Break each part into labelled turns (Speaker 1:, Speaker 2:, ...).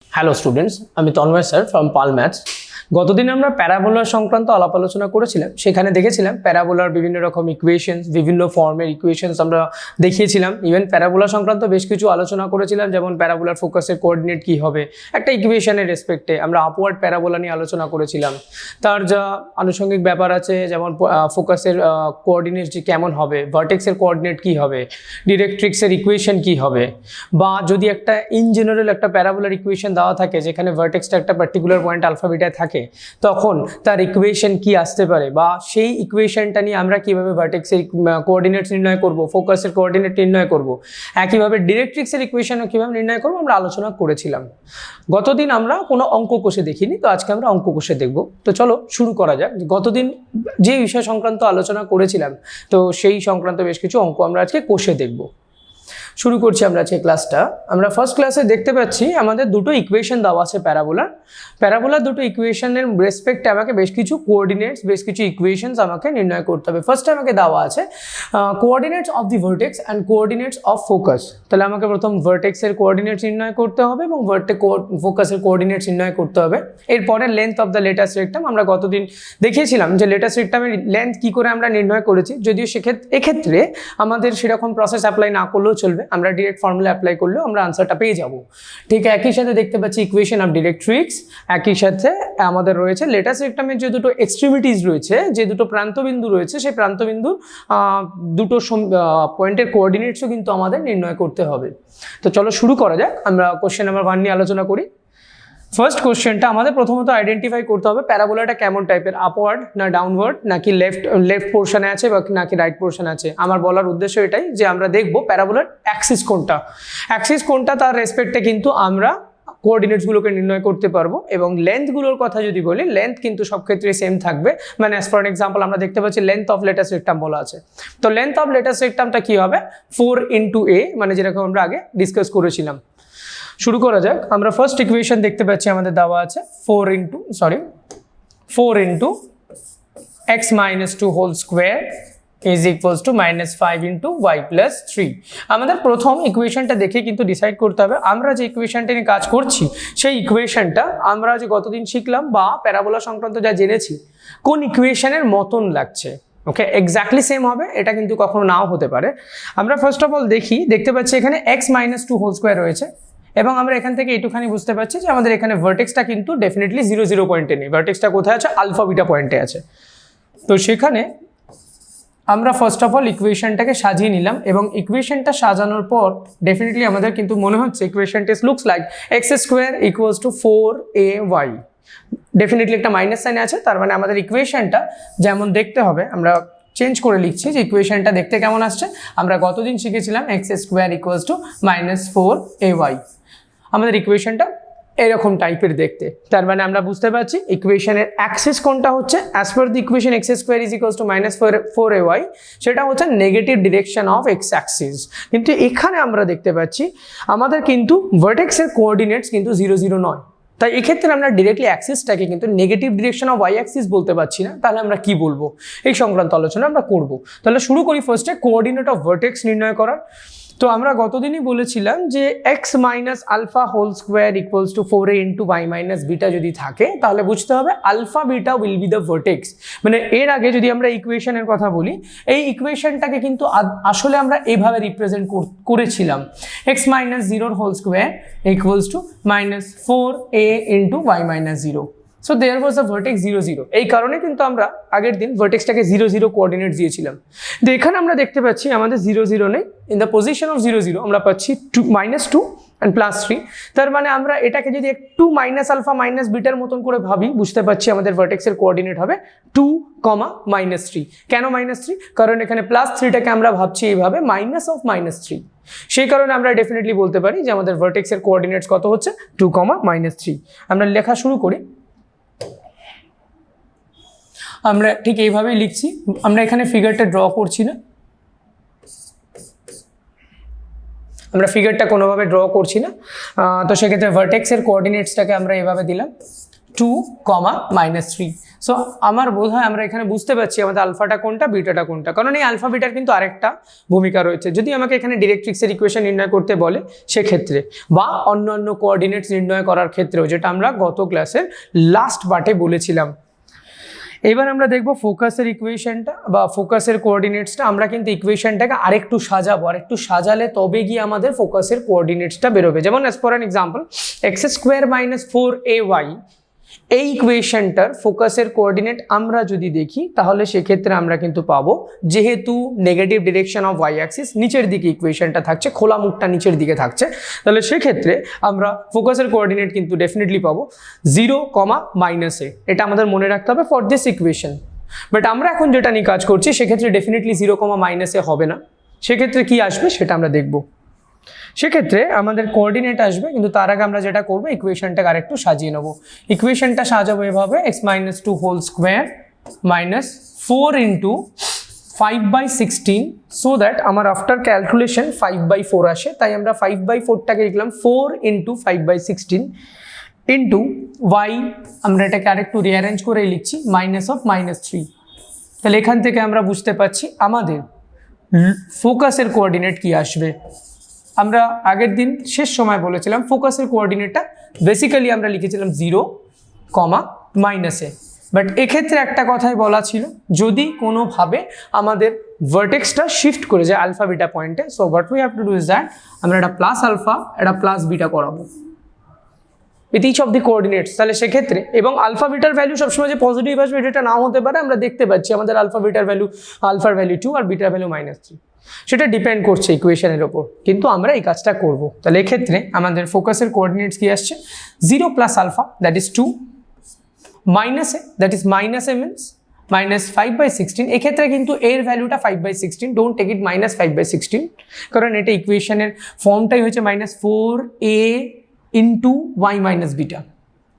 Speaker 1: Hello students, আমি Tanmoy sir from Pal maths. গতদিন আমরা প্যারাবোলার সংক্রান্ত আলাপ আলোচনা করেছিলাম। সেখানে দেখেছিলাম প্যারাবোলার বিভিন্ন রকম ইকুয়েশনস, বিভিন্ন ফর্মের ইকুয়েশনস আমরা দেখিয়েছিলাম। ইভেন প্যারাবোলা সংক্রান্ত বেশ কিছু আলোচনা করেছিলাম, যেমন প্যারাবোলার ফোকাসের কোঅর্ডিনেট কী হবে একটা ইকুয়েশনের রেসপেক্টে। আমরা আপওয়ার্ড প্যারাবোলা নিয়ে আলোচনা করেছিলাম। তার যা আনুষঙ্গিক ব্যাপার আছে, যেমন ফোকাসের কোঅর্ডিনেট যে কেমন হবে, ভার্টেক্সের কোঅর্ডিনেট কী হবে, ডিরেক্ট্রিক্সের ইকুয়েশন কী হবে, বা যদি একটা ইন জেনারেল একটা প্যারাবোলার ইকুয়েশন দেওয়া থাকে যেখানে ভার্টেক্সটা একটা পার্টিকুলার পয়েন্ট আলফা বিটায় থাকে, তখন তার ইকুয়েশন কি আসতে পারে, বা সেই ইকুয়েশনটা নিয়ে আমরা কিভাবে ভার্টেক্সের কোঅর্ডিনেটস নির্ণয় করব, ফোকাসের কোঅর্ডিনেট নির্ণয় করব, একইভাবে ডিরেক্ট্রিক্সের ইকুয়েশনও কীভাবে নির্ণয় করব আমরা আলোচনা করেছিলাম। গতদিন আমরা কোনো অঙ্ক কষে দেখিনি, তো আজকে আমরা অঙ্ক কষে দেখব। তো চলো শুরু করা যাক। গতদিন যে বিষয় সংক্রান্ত আলোচনা করেছিলাম, তো সেই সংক্রান্ত বেশ কিছু অঙ্ক আমরা আজকে কষে দেখব। শুরু করছি আমরা আজকে ক্লাসটা। আমরা ফার্স্ট ক্লাসে দেখতে পাচ্ছি আমাদের দুটো ইকুয়েশন দেওয়া আছে প্যারাবোলার দুটো ইকুয়েশনের রেসপেক্টে আমাকে বেশ কিছু কোঅর্ডিনেটস, বেশ কিছু ইকুয়েশনস আমাকে নির্ণয় করতে হবে। ফার্স্টে আমাকে দেওয়া আছে coordinates of the vertex and coordinates of focus. তাহলে আমাকে প্রথম ভার্টেক্সের কোঅর্ডিনেটস নির্ণয় করতে হবে এবং ফোকাসের কোঅর্ডিনেটস নির্ণয় করতে হবে। এরপরে length of the latus rectum. আমরা গতদিন দেখিয়েছিলাম যে লেটাস্ট রেক্টামের লেন্থ কী করে আমরা নির্ণয় করেছি, যদিও এক্ষেত্রে আমাদের সেরকম প্রসেস অ্যাপ্লাই না করলেও চলবে, আমরা ডিরেক্ট ফর্মুলা অ্যাপ্লাই করলেও আমরা আনসারটা পেয়ে যাব। ঠিক একই সাথে দেখতে পাচ্ছি ইকুয়েশন অফ ডিরেক্ট্রিক্স। একই সাথে আমাদের রয়েছে লেটাস্ট রেক্টামের যে দুটো এক্সট্রিমিটিস রয়েছে, যে দুটো প্রান্তবিন্দু রয়েছে, সেই প্রান্তবিন্দুর দুটো পয়েন্টের কোঅর্ডিনেটসও কিন্তু আমাদের নির্ণয় করতে হবে। তো চলো শুরু করা যাক। আমরা কোশ্চেন নাম্বার 1 নিয়ে আলোচনা করি। ফার্স্ট কোশ্চেনটা আমাদের প্রথমত আইডেন্টিফাই করতে হবে প্যারাবোলাটা কেমন টাইপের, আপওয়ার্ড না ডাউনওয়ার্ড, নাকি লেফট পোর্শনে আছে বা নাকি রাইট পোর্শনে আছে। আমার বলার উদ্দেশ্য এটাই যে আমরা দেখব প্যারাবোলার অ্যাক্সিস কোনটা, তার রেসপেক্টে কিন্তু আমরা কোঅর্ডিনেটসগুলোকে নির্ণয় করতে পারবো। এবং লেন্থগুলোর কথা যদি বলি, লেন্থ কিন্তু সব ক্ষেত্রে সেম থাকবে। মানে অ্যাজ ফর এক্সাম্পল আমরা দেখতে পাচ্ছি লেন্থ অফ লেটাস্ট রেক্টাম বলা আছে। তো লেন্থ অফ লেটাস্ট রেক্টামটা কি হবে, 4 × a, মানে যেরকম আমরা আগে ডিসকাস করেছিলাম। শুরু করা যাক। আমরা ফার্স্ট ইকুয়েশন দেখতে পাচ্ছি আমাদের দেওয়া আছে 4 × x - 2 whole square is equals to -5 × y + 3। আমাদের প্রথম ইকুয়েশনটা দেখে কিন্তু ডিসাইড করতে হবে আমরা যে ইকুয়েশনটা নিয়ে কাজ করছি সেই ইকুয়েশনটা আমরা যে গতদিন শিখলাম বা প্যারাবোলা সংক্রান্ত যা জেনেছি কোন ইকুয়েশনের মতন লাগছে। ওকে, এক্স্যাক্টলি সেম হবে এটা কিন্তু কখনো নাও হতে পারে। আমরা ফার্স্ট অফ অল দেখতে পাচ্ছি এখানে x - 2 হোল স্কোয়ার রয়েছে, এবং আমরা এখান থেকে একটুখানি বুঝতে পারছি যে আমাদের এখানে ভার্টেক্সটা কিন্তু ডেফিনেটলি 0 0 পয়েন্টে নেই। ভার্টেক্সটা কোথায় আছে, আলফা বিটা পয়েন্টে আছে। তো সেখানে আমরা ফার্স্ট অফ অল ইকুয়েশনটাকে সাজিয়ে নিলাম, এবং ইকুয়েশনটা সাজানোর পর ডেফিনেটলি আমাদের কিন্তু মনে হচ্ছে ইকুয়েশনটা looks like x² = 4ay। Definitely একটা মাইনাস সাইন আছে, তার মানে আমাদের ইকুয়েশনটা যেমন দেখতে হবে আমরা চেঞ্জ করে লিখছি যে ইকুয়েশনটা দেখতে কেমন আসছে। আমরা গতদিন শিখেছিলাম x² = -4ay। আমাদের ইকুয়েশনটা এরকম টাইপের দেখতে, তার মানে আমরা বুঝতে পারছি ইকুয়েশনের অ্যাক্সিস কোনটা হচ্ছে, অ্যাজ পার দি ইকুয়েশন x² = -4ay, সেটা হচ্ছে negative direction of x Axis. কিন্তু এখানে আমরা দেখতে পাচ্ছি আমাদের কিন্তু ভার্টেক্সের কোঅর্ডিনেটস কিন্তু 0 0 নয়। তাই এক্ষেত্রে আমরা ডিরেক্টলি অ্যাক্সিসটাকে কিন্তু negative direction of y Axis বলতে পারছি না। তাহলে আমরা কি বলবো, এই সংক্রান্ত আলোচনা আমরা করব। তাহলে শুরু করি ফার্স্টে কোঅর্ডিনেট অফ ভার্টেক্স নির্ণয় করার। তো আমরা গতদিনই বলেছিলাম যে x - alpha whole square equals to 4a × y - beta যদি থাকে, তাহলে বুঝতে হবে alpha beta will be the vertex. মানে এর আগে যদি আমরা ইকুয়েশনের কথা বলি, এই ইকুয়েশনটাকে কিন্তু আসলে আমরা এইভাবে রিপ্রেজেন্ট করেছিলাম x - 0 whole square equals to -4a × y - 0। So there was a vertex 0 0। এই কারণে কিন্তু আমরা আগের দিন ভার্টেক্সটাকে 0 0 কোঅর্ডিনেট দিয়েছিলাম। তো এখানে আমরা দেখতে পাচ্ছি আমাদের 0 0 নেই। ইন দ্য পজিশন অফ 0 0 আমরা পাচ্ছি -2 অ্যান্ড +3। তার মানে আমরা এটাকে যদি একটু আলফা বিটার মতন করে ভাবি, বুঝতে পারছি আমাদের ভার্টেক্সের কোঅর্ডিনেট হবে 2, -3। কেন -3? কারণ এখানে +3টাকে আমরা ভাবছি এইভাবে -3। সেই কারণে আমরা ডেফিনেটলি বলতে পারি যে আমাদের ভার্টেক্সের কোঅর্ডিনেটস কত হচ্ছে 2, -3। আমরা লেখা শুরু করি। আমরা ঠিক এইভাবেই লিখছি। আমরা এখানে ফিগারটা ড্র করছি না, আমরা ফিগারটা কোনোভাবে ড্র করছি না। তো সেক্ষেত্রে ভার্টেক্সের কোঅর্ডিনেটসটাকে আমরা এভাবে দিলাম 2, -3। সো আমার বোধ হয় আমরা এখানে বুঝতে পারছি আমাদের আলফাটা কোনটা বিটাটা কোনটা, কারণ এই আলফা বিটার কিন্তু আরেকটা ভূমিকা রয়েছে। যদি আমাকে এখানে ডিরেক্ট্রিক্সের ইকুয়েশন নির্ণয় করতে বলে সেক্ষেত্রে, বা অন্যান্য কোঅর্ডিনেটস নির্ণয় করার ক্ষেত্রেও, যেটা আমরা গত ক্লাসের লাস্ট পার্টে বলেছিলাম। এবার আমরা দেখবো ফোকাসের ইকুয়েশনটা বা ফোকাসের কোঅর্ডিনেটসটা। আমরা কিন্তু ইকুয়েশনটাকে আরেকটু সাজাবো, আরেকটু সাজালে তবে গিয়ে আমাদের ফোকাসের কোঅর্ডিনেটসটা বেরোবে। যেমন as for an example, x² - 4ay এই ইকুয়েশনটার ফোকাসের কোঅর্ডিনেট আমরা যদি দেখি তাহলে সেক্ষেত্রে আমরা কিন্তু পাবো, যেহেতু negative direction of Y axis নিচের দিকে ইকুয়েশনটা থাকছে, খোলা মুখটা নিচের দিকে থাকছে, তাহলে সেক্ষেত্রে আমরা ফোকাসের কোঅর্ডিনেট কিন্তু ডেফিনেটলি পাবো 0, -a। এটা আমাদের মনে রাখতে হবে ফর দিস ইকুয়েশন। বাট আমরা এখন যেটা নিয়ে কাজ করছি সেক্ষেত্রে ডেফিনেটলি 0, -a হবে না। সেক্ষেত্রে কি আসবে সেটা আমরা দেখবো। সেক্ষেত্রে আমাদের কোঅর্ডিনেট আসবে, কিন্তু তার আগে আমরা যেটা করবো ইকুয়েশনটাকে আরেকটু সাজিয়ে নেবো। ইকুয়েশনটা সাজাবো এভাবে, x - 2 whole square -4 × 5/16, so that আমার আফটার ক্যালকুলেশন 5/4 আসে। তাই আমরা 5/4টাকে লিখলাম 4 × 5/16 ইন্টু y, আমরা এটাকে আরেকটু রিঅ্যারেঞ্জ করে লিখছি -3। তাহলে এখান থেকে আমরা বুঝতে পারছি আমাদের ফোকাসের কোঅর্ডিনেট কি আসবে। আমরা আগের দিন শেষ সময় বলেছিলাম ফোকাসের কোঅর্ডিনেটটা বেসিক্যালি আমরা লিখেছিলাম 0, -a। বাট এক্ষেত্রে একটা কথাই বলা ছিল, যদি কোনোভাবে আমাদের ভার্টেক্সটা শিফট করে যায় আলফা বিটা পয়েন্টে, so what we have to do is that আমরা একটা প্লাস আলফা একটা প্লাস বিটা করাবো with each of the coordinates. তাহলে সেক্ষেত্রে, এবং আলফা বিটার ভ্যালু সবসময় যে পজিটিভ আসবে এটা নাও হতে পারে। আমরা দেখতে পাচ্ছি আমাদের আলফার ভ্যালু 2 আর বিটার ভ্যালু -3, সেটা ডিপেন্ড করছে ইকুয়েশনের ওপর, কিন্তু আমরা এই কাজটা করব। তাহলে এক্ষেত্রে আমাদের ফোকাসের কোঅর্ডিনেটস কি আসছে 0 + α, that is 2, -a, that is -a means -5/16। এক্ষেত্রে কিন্তু এর ভ্যালুটা 5/16, ডোন্ট টেক ইট -5/16, কারণ এটা ইকুয়েশনের ফর্মটাই হচ্ছে -4a × y - বিটা,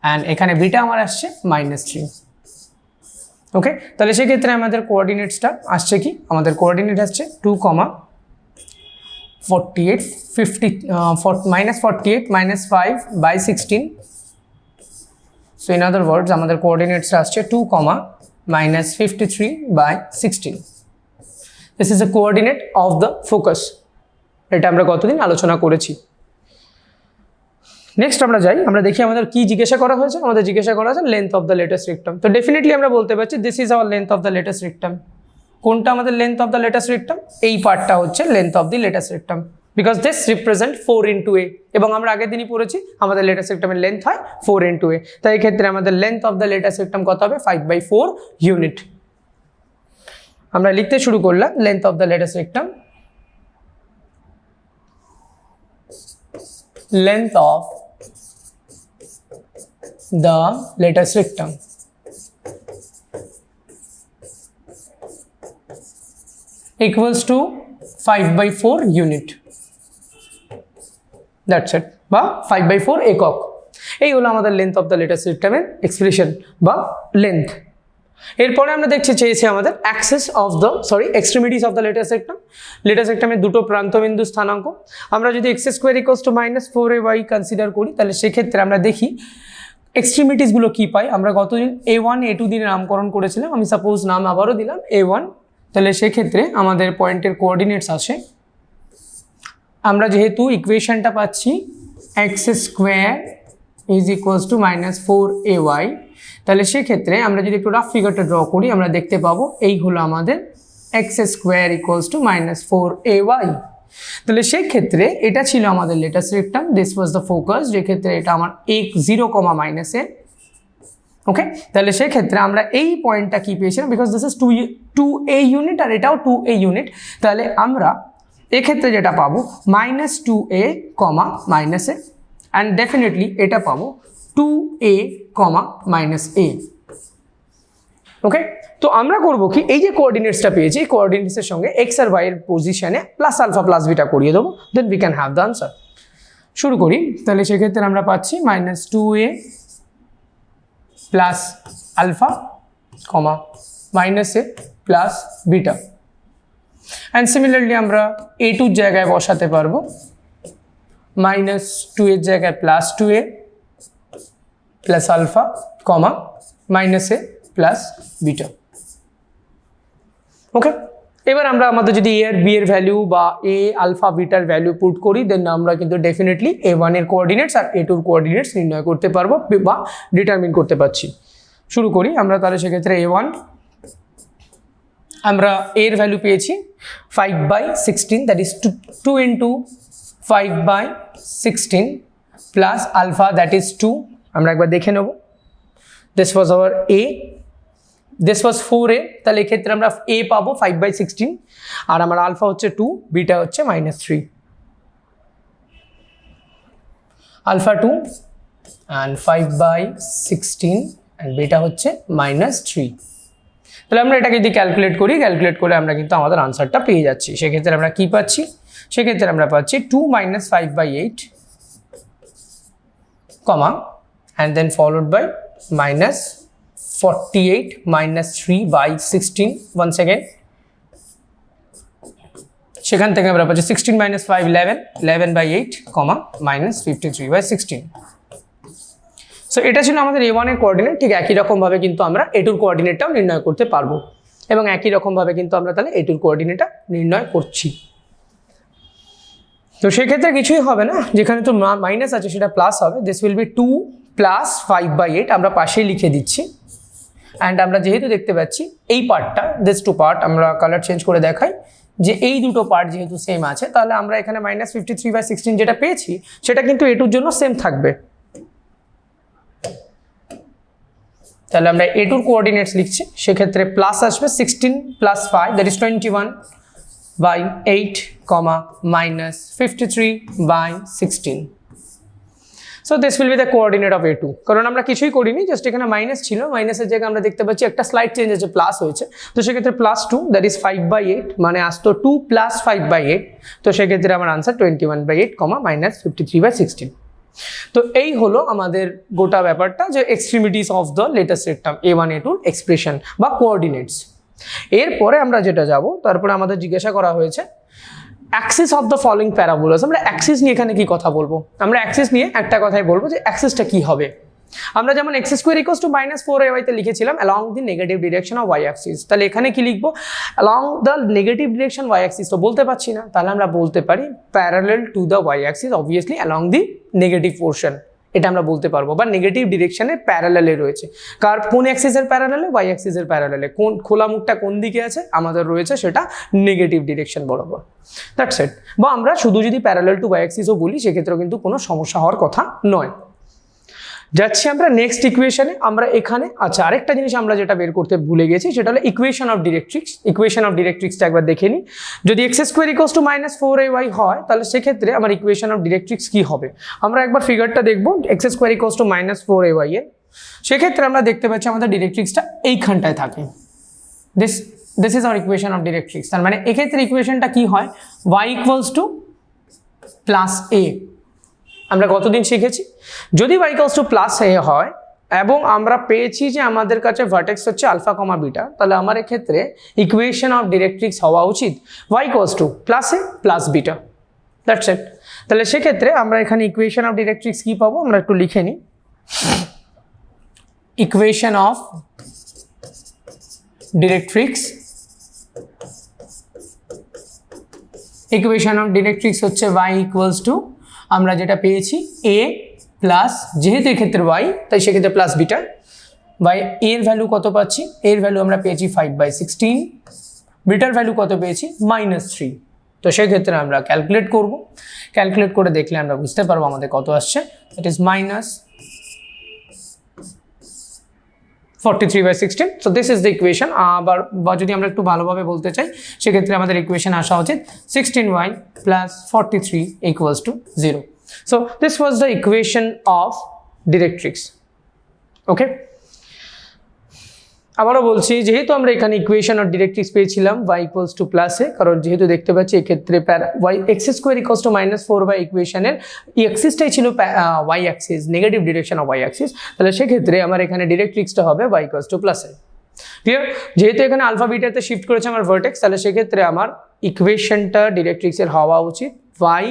Speaker 1: অ্যান্ড এখানে বিটা আমার আসছে -3। ওকে, তাহলে সেক্ষেত্রে আমাদের কোঅর্ডিনেটসটা আসছে কি, আমাদের কোঅর্ডিনেট আসছে 2, -48 -5/16। সো ইন আদার ওয়ার্ডস আমাদের কোঅর্ডিনেটসটা আসছে 2, -53/16। This is the coordinate of the focus. এটা আমরা গতদিন আলোচনা করেছি। নেক্সট আমরা যাই, আমরা দেখি আমাদের কি জিজ্ঞাসা করা হয়েছে। আমাদের জিজ্ঞাসা করা হয়েছে length of the latus rectum. তো ডেফিনেটলি আমরা বলতে পারছি this is hour length of the latus rectum. কোনটা আমাদের length of the latus rectum? এই পার্টটা হচ্ছে length of the latest rectum, because this represent 4 × a, এবং আমরা আগের দিনই পড়েছি আমাদের লেটেস্ট রেক্টামের লেন্থ হয় 4 × a। তাই এই ক্ষেত্রে আমাদের length of the latus rectum কত হবে? 5/4 ইউনিট। আমরা লিখতে শুরু করলাম length of the latus rectum, length of the latest rectum equals to 5/4 unit, that's it, বা 5/4 একক। এই হলো আমাদের লেন্থ অফ দ্য লেটেস্ট রেক্টামের এক্সপ্রেশন বা লেন্থ। এরপরে আমরা দেখছি চেয়েছি আমাদের extremities of the latus rectum. Latus রেক্টামের দুটো প্রান্তবিন্দু স্থানাঙ্ক। আমরা যদি x² = -4ay কনসিডার করি, তাহলে সেক্ষেত্রে আমরা দেখি এক্সট্রিমিটিসগুলো কি পাই। আমরা গতদিন a1 a2 দিয়ে নামকরণ করেছিলাম, আমি সাপোজ নাম আবারও দিলাম a1। তাহলে সেক্ষেত্রে আমাদের পয়েন্টের কোঅর্ডিনেটস আসে, আমরা যেহেতু ইকুয়েশনটা পাচ্ছি x² = -4ay, তাহলে সেক্ষেত্রে আমরা যদি একটু রাফ ফিগারটা ড্র করি, আমরা দেখতে পাবো এই হলো আমাদের x² = -4ay। তাহলে সেই ক্ষেত্রে এটা ছিল আমাদের latus rectum, this was the focus, যে ক্ষেত্রে এটা আমার 0, -a। ওকে, তাহলে সেই ক্ষেত্রে আমরা এই পয়েন্টটা কি পেয়েছিলাম, because this is 2a unit আর এটাও 2a ইউনিট। তাহলে আমরা এক্ষেত্রে যেটা পাবো -2a, -a, অ্যান্ড ডেফিনেটলি এটা পাবো 2a, -a। ওকে, তো আমরা করবো কি, এই যে কোঅর্ডিনেটসটা পেয়েছি এই কোঅর্ডিনেটসের সঙ্গে x আর y এর পজিশনে +α +β করিয়ে দেবো, then we can have the answer. শুরু করি, তাহলে সেক্ষেত্রে আমরা পাচ্ছি -2a + α, -a + β, অ্যান্ড সিমিলারলি আমরা a2 জায়গায় বসাতে পারবো -2 এর জায়গায় +2a plus alpha comma minus a plus beta. Okay, এবার আমরা আমাদের যদি এ আর বি এর ভ্যালু বা এ আলফা বিটার ভ্যালু পুট করি, দেন আমরা কিন্তু ডেফিনেটলি A1 এর কোঅর্ডিনেটস আর A2 এর কোঅর্ডিনেটস নির্ণয় করতে পারবো বা ডিটারমিন করতে পারছি। শুরু করি আমরা তাহলে সেক্ষেত্রে A1 আমরা এর ভ্যালু পেয়েছি 5/16, that is 2 into 5/16 plus alpha that is 2। আমরা একবার দেখে নেব, this was our A, this was 4a, তাহলে এক্ষেত্রে আমরা এ পাবো 5/16 আর আমার আলফা হচ্ছে 2, বিটা হচ্ছে -3, আলফা 2 অ্যান্ড 5/16 অ্যান্ড বিটা হচ্ছে -3। তাহলে আমরা এটাকে যদি ক্যালকুলেট করে আমরা কিন্তু আমাদের আনসারটা পেয়ে যাচ্ছি। সেক্ষেত্রে আমরা কি পাচ্ছি, সেক্ষেত্রে আমরা পাচ্ছি 2 - 5/8 comma and then followed by -48 - 3/16 one second. সেখান থেকে আমরা পাচ্ছি 16 - 5 11, 11/8 কমা -53/16। সো এটা ছিল আমাদের A1 এর কোঅর্ডিনেট। ঠিক একই রকমভাবে কিন্তু আমরা A2 এর কোঅর্ডিনেটটাও নির্ণয় করতে পারবো এবং একই রকমভাবে কিন্তু আমরা তাহলে A2 এর কোঅর্ডিনেটটা নির্ণয় করছি। তো সেক্ষেত্রে কিছুই হবে না, যেখানে তো মাইনাস আছে সেটা প্লাস হবে। দিস উইল বি 2 + 5/8, আমরা পাশেই লিখে দিচ্ছি। অ্যান্ড আমরা যেহেতু দেখতে পাচ্ছি এই পার্টটা, দিস টু পার্ট, আমরা কালার চেঞ্জ করে দেখাই যে এই দুটো পার্ট যেহেতু সেম আছে, তাহলে আমরা এখানে -53/16 যেটা পেয়েছি সেটা কিন্তু A2 এর জন্য সেম থাকবে। তাহলে আমরা A2 এর কোঅর্ডিনেটস লিখছি, সেক্ষেত্রে প্লাস আসবে 16 + 5 that is 21/8 comma -53/16। So this will be the coordinate of A2। কারণ আমরা কিছুই করিনি, জাস্ট এখানে মাইনাস ছিল, মাইনাসের জায়গায় আমরা দেখতে পাচ্ছি একটা স্লাইড চেঞ্জ আছে, প্লাস হয়েছে। তো সেক্ষেত্রে +2 দ্যাট ইজ 5/8, মানে আসতো 2 + 5/8। তো সেক্ষেত্রে আমার আনসার 21/8 কমা -53/16। তো এই হলো আমাদের গোটা ব্যাপারটা, যে extremities of the latest term A1 A2 expression বা কোঅর্ডিনেটস। এরপরে আমরা যেটা যাব, তারপরে আমাদের জিজ্ঞাসা করা হয়েছে Axis of the following parabolas. আমরা অ্যাক্সিস নিয়ে এখানে কি কথা বলবো, আমরা অ্যাক্সিস নিয়ে একটা কথাই বলবো যে অ্যাক্সিসটা কি হবে। আমরা যেমন x² = -4ay তে লিখেছিলাম along the negative direction of y Axis, তাহলে এখানে কি লিখবো, along the negative direction y Axis. তো বলতে পারছি না, তাহলে আমরা বলতে পারি parallel to the y Axis, obviously along the negative portion, এটা আমরা বলতে পারবো, বা নেগেটিভ ডিরেকশনের প্যারালালে রয়েছে। কার কোন অ্যাক্সিসের প্যারালালে, y অ্যাক্সিসের প্যারালালে। কোন খোলা মুখটা কোন দিকে আছে, আমাদের রয়েছে সেটা নেগেটিভ ডিরেকশন বরাবর, দ্যাটস ইট। বা আমরা শুধু যদি প্যারালাল টু y অ্যাক্সিসও বলি, সেক্ষেত্রেও কিন্তু কোনো সমস্যা হওয়ার কথা নয়। যাচ্ছি আমরা নেক্সট ইকুয়েশনে। আমরা এখানে আচ্ছা আরেকটা জিনিস আমরা যেটা বের করতে ভুলে গেছি, সেটা হলো ইকুয়েশন অফ ডিরেক্ট্রিক্স। ইকুয়েশন অফ ডিরেক্ট্রিক্সটা একবার দেখে নিই। যদি x² = -4ay হয়, তাহলে সেক্ষেত্রে আমার ইকুয়েশন অফ ডিরেক্ট্রিক্স কি হবে। আমরা একবার ফিগারটা দেখবো, x² = -4ay এর। সেক্ষেত্রে আমরা দেখতে পাচ্ছি আমাদের ডিরেক্ট্রিক্সটা এইখানটায় থাকে। This is our equation of directrix. তার মানে এক্ষেত্রে ইকুয়েশনটা কি হয়, y = +a। আমরা কতদিন শিখেছি, যদি y = +a হয় এবং আমরা পেয়েছি যে আমাদের কাছে ভার্টেক্স হচ্ছে আলফা কমা বিটা, তাহলে আমার এক্ষেত্রে ইকুয়েশন অফ ডিরেক্ট্রিক্স হওয়া উচিত y = +a + beta, that's it. তাহলে সেক্ষেত্রে আমরা এখানে ইকুয়েশন অফ ডিরেক্ট্রিক্স কি পাবো, আমরা একটু লিখে নিই। ইকুয়েশন অফ ডিরেক্ট্রিক্স, ইকুয়েশন অফ ডিরেক্ট্রিক্স হচ্ছে y = আমরা যেটা পেয়েছি a প্লাস, যেহেতু এক্ষেত্রে y তাই সেক্ষেত্রে প্লাস বিটা। বাই এর ভ্যালু কত পাচ্ছি, এর ভ্যালু আমরা পেয়েছি 5/16, বিটার ভ্যালু কত পেয়েছি -3। তো সেক্ষেত্রে আমরা ক্যালকুলেট করব, ক্যালকুলেট করে দেখলে আমরা বুঝতে পারবো আমাদের কত আসছে, it is -43/16। So this is the equation. আবার বা যদি আমরা একটু ভালোভাবে বলতে চাই, সেক্ষেত্রে আমাদের ইকুয়েশন আসা উচিত 16y + 43 = 0। So this was the equation of directrix. Okay, আবারও বলছি, যেহেতু আমরা এখানে ইকুয়েশন অফ ডিরেক্ট্রিক্স পেয়েছিলাম y = +a, কারণ যেহেতু দেখতে পাচ্ছি এক্ষেত্রে x² = -4 ইকুয়েশনের অ্যাক্সিসটাই ছিল y Axis, negative direction of y Axis, তাহলে সেক্ষেত্রে আমার এখানে ডিরেক্ট্রিক্সটা হবে y = +a। ক্লিয়ার? যেহেতু এখানে আলফা বিটাতে শিফট করেছে আমার ভার্টেক্স, তাহলে সেক্ষেত্রে আমার ইকুয়েশনটা ডিরেক্ট্রিক্সের হওয়া উচিত y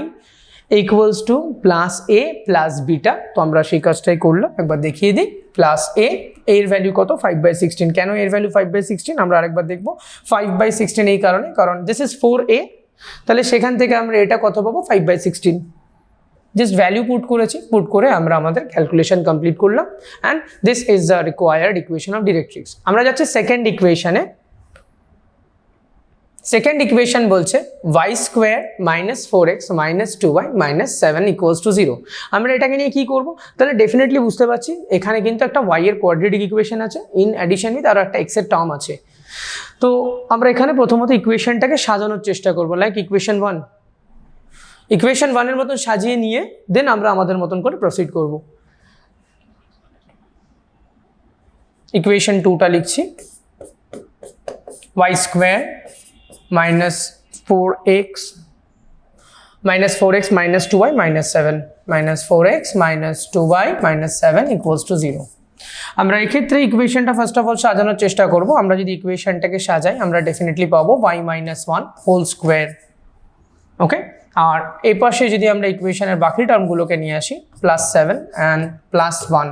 Speaker 1: equals to plus A plus beta. তো আমরা সেই কাজটাই করলাম, একবার দেখিয়ে দিই। প্লাস এর ভ্যালু কত? 5/16। কেন এর ভ্যালু 5/16 আমরা আরেকবার দেখবো। 5/16 এই কারণে, কারণ দিস ইজ 4a, তাহলে সেখান থেকে আমরা এটা কত পাবো? 5/16। জাস্ট ভ্যালু পুট করেছি, পুট করে আমরা আমাদের ক্যালকুলেশন কমপ্লিট করলাম and this is the required equation of directrix. আমরা যাচ্ছি সেকেন্ড ইকুয়েশনে। সেকেন্ড ইকুয়েশন বলছে y square minus 4x minus 2y minus 7 equals to 0। আমরা এটাকে নিয়ে কি করব? তাহলে ডেফিনেটলি বুঝতে পারছি এখানে কিন্তু একটা y এর কোয়াড্রেটিক ইকুয়েশন আছে, ইন অ্যাডিশন উইথ আরও একটা x এর টার্ম আছে। তো আমরা এখানে প্রথমত ইকুয়েশনটাকে সাজানোর চেষ্টা করবো, লাইক ইকুয়েশন 1 এর মতন সাজিয়ে নিয়ে দেন আমরা আমাদের মতন করে প্রসিড করব। ইকুয়েশন 2টা লিখছি, y square minus 4x minus 2y minus 7 minus 4x minus 2y minus 7 equals to 0। আমরা এক্ষেত্রে ইকুয়েশনটা ফার্স্ট অফ অল সাজানোর চেষ্টা করব। আমরা যদি ইকুয়েশনটাকে সাজাই আমরা ডেফিনেটলি পাবো y minus 1 হোল স্কোয়ার। ওকে, আর এই পাশে যদি আমরা ইকুয়েশনের বাকি টার্মগুলোকে নিয়ে আসি প্লাস 7 অ্যান্ড প্লাস 1,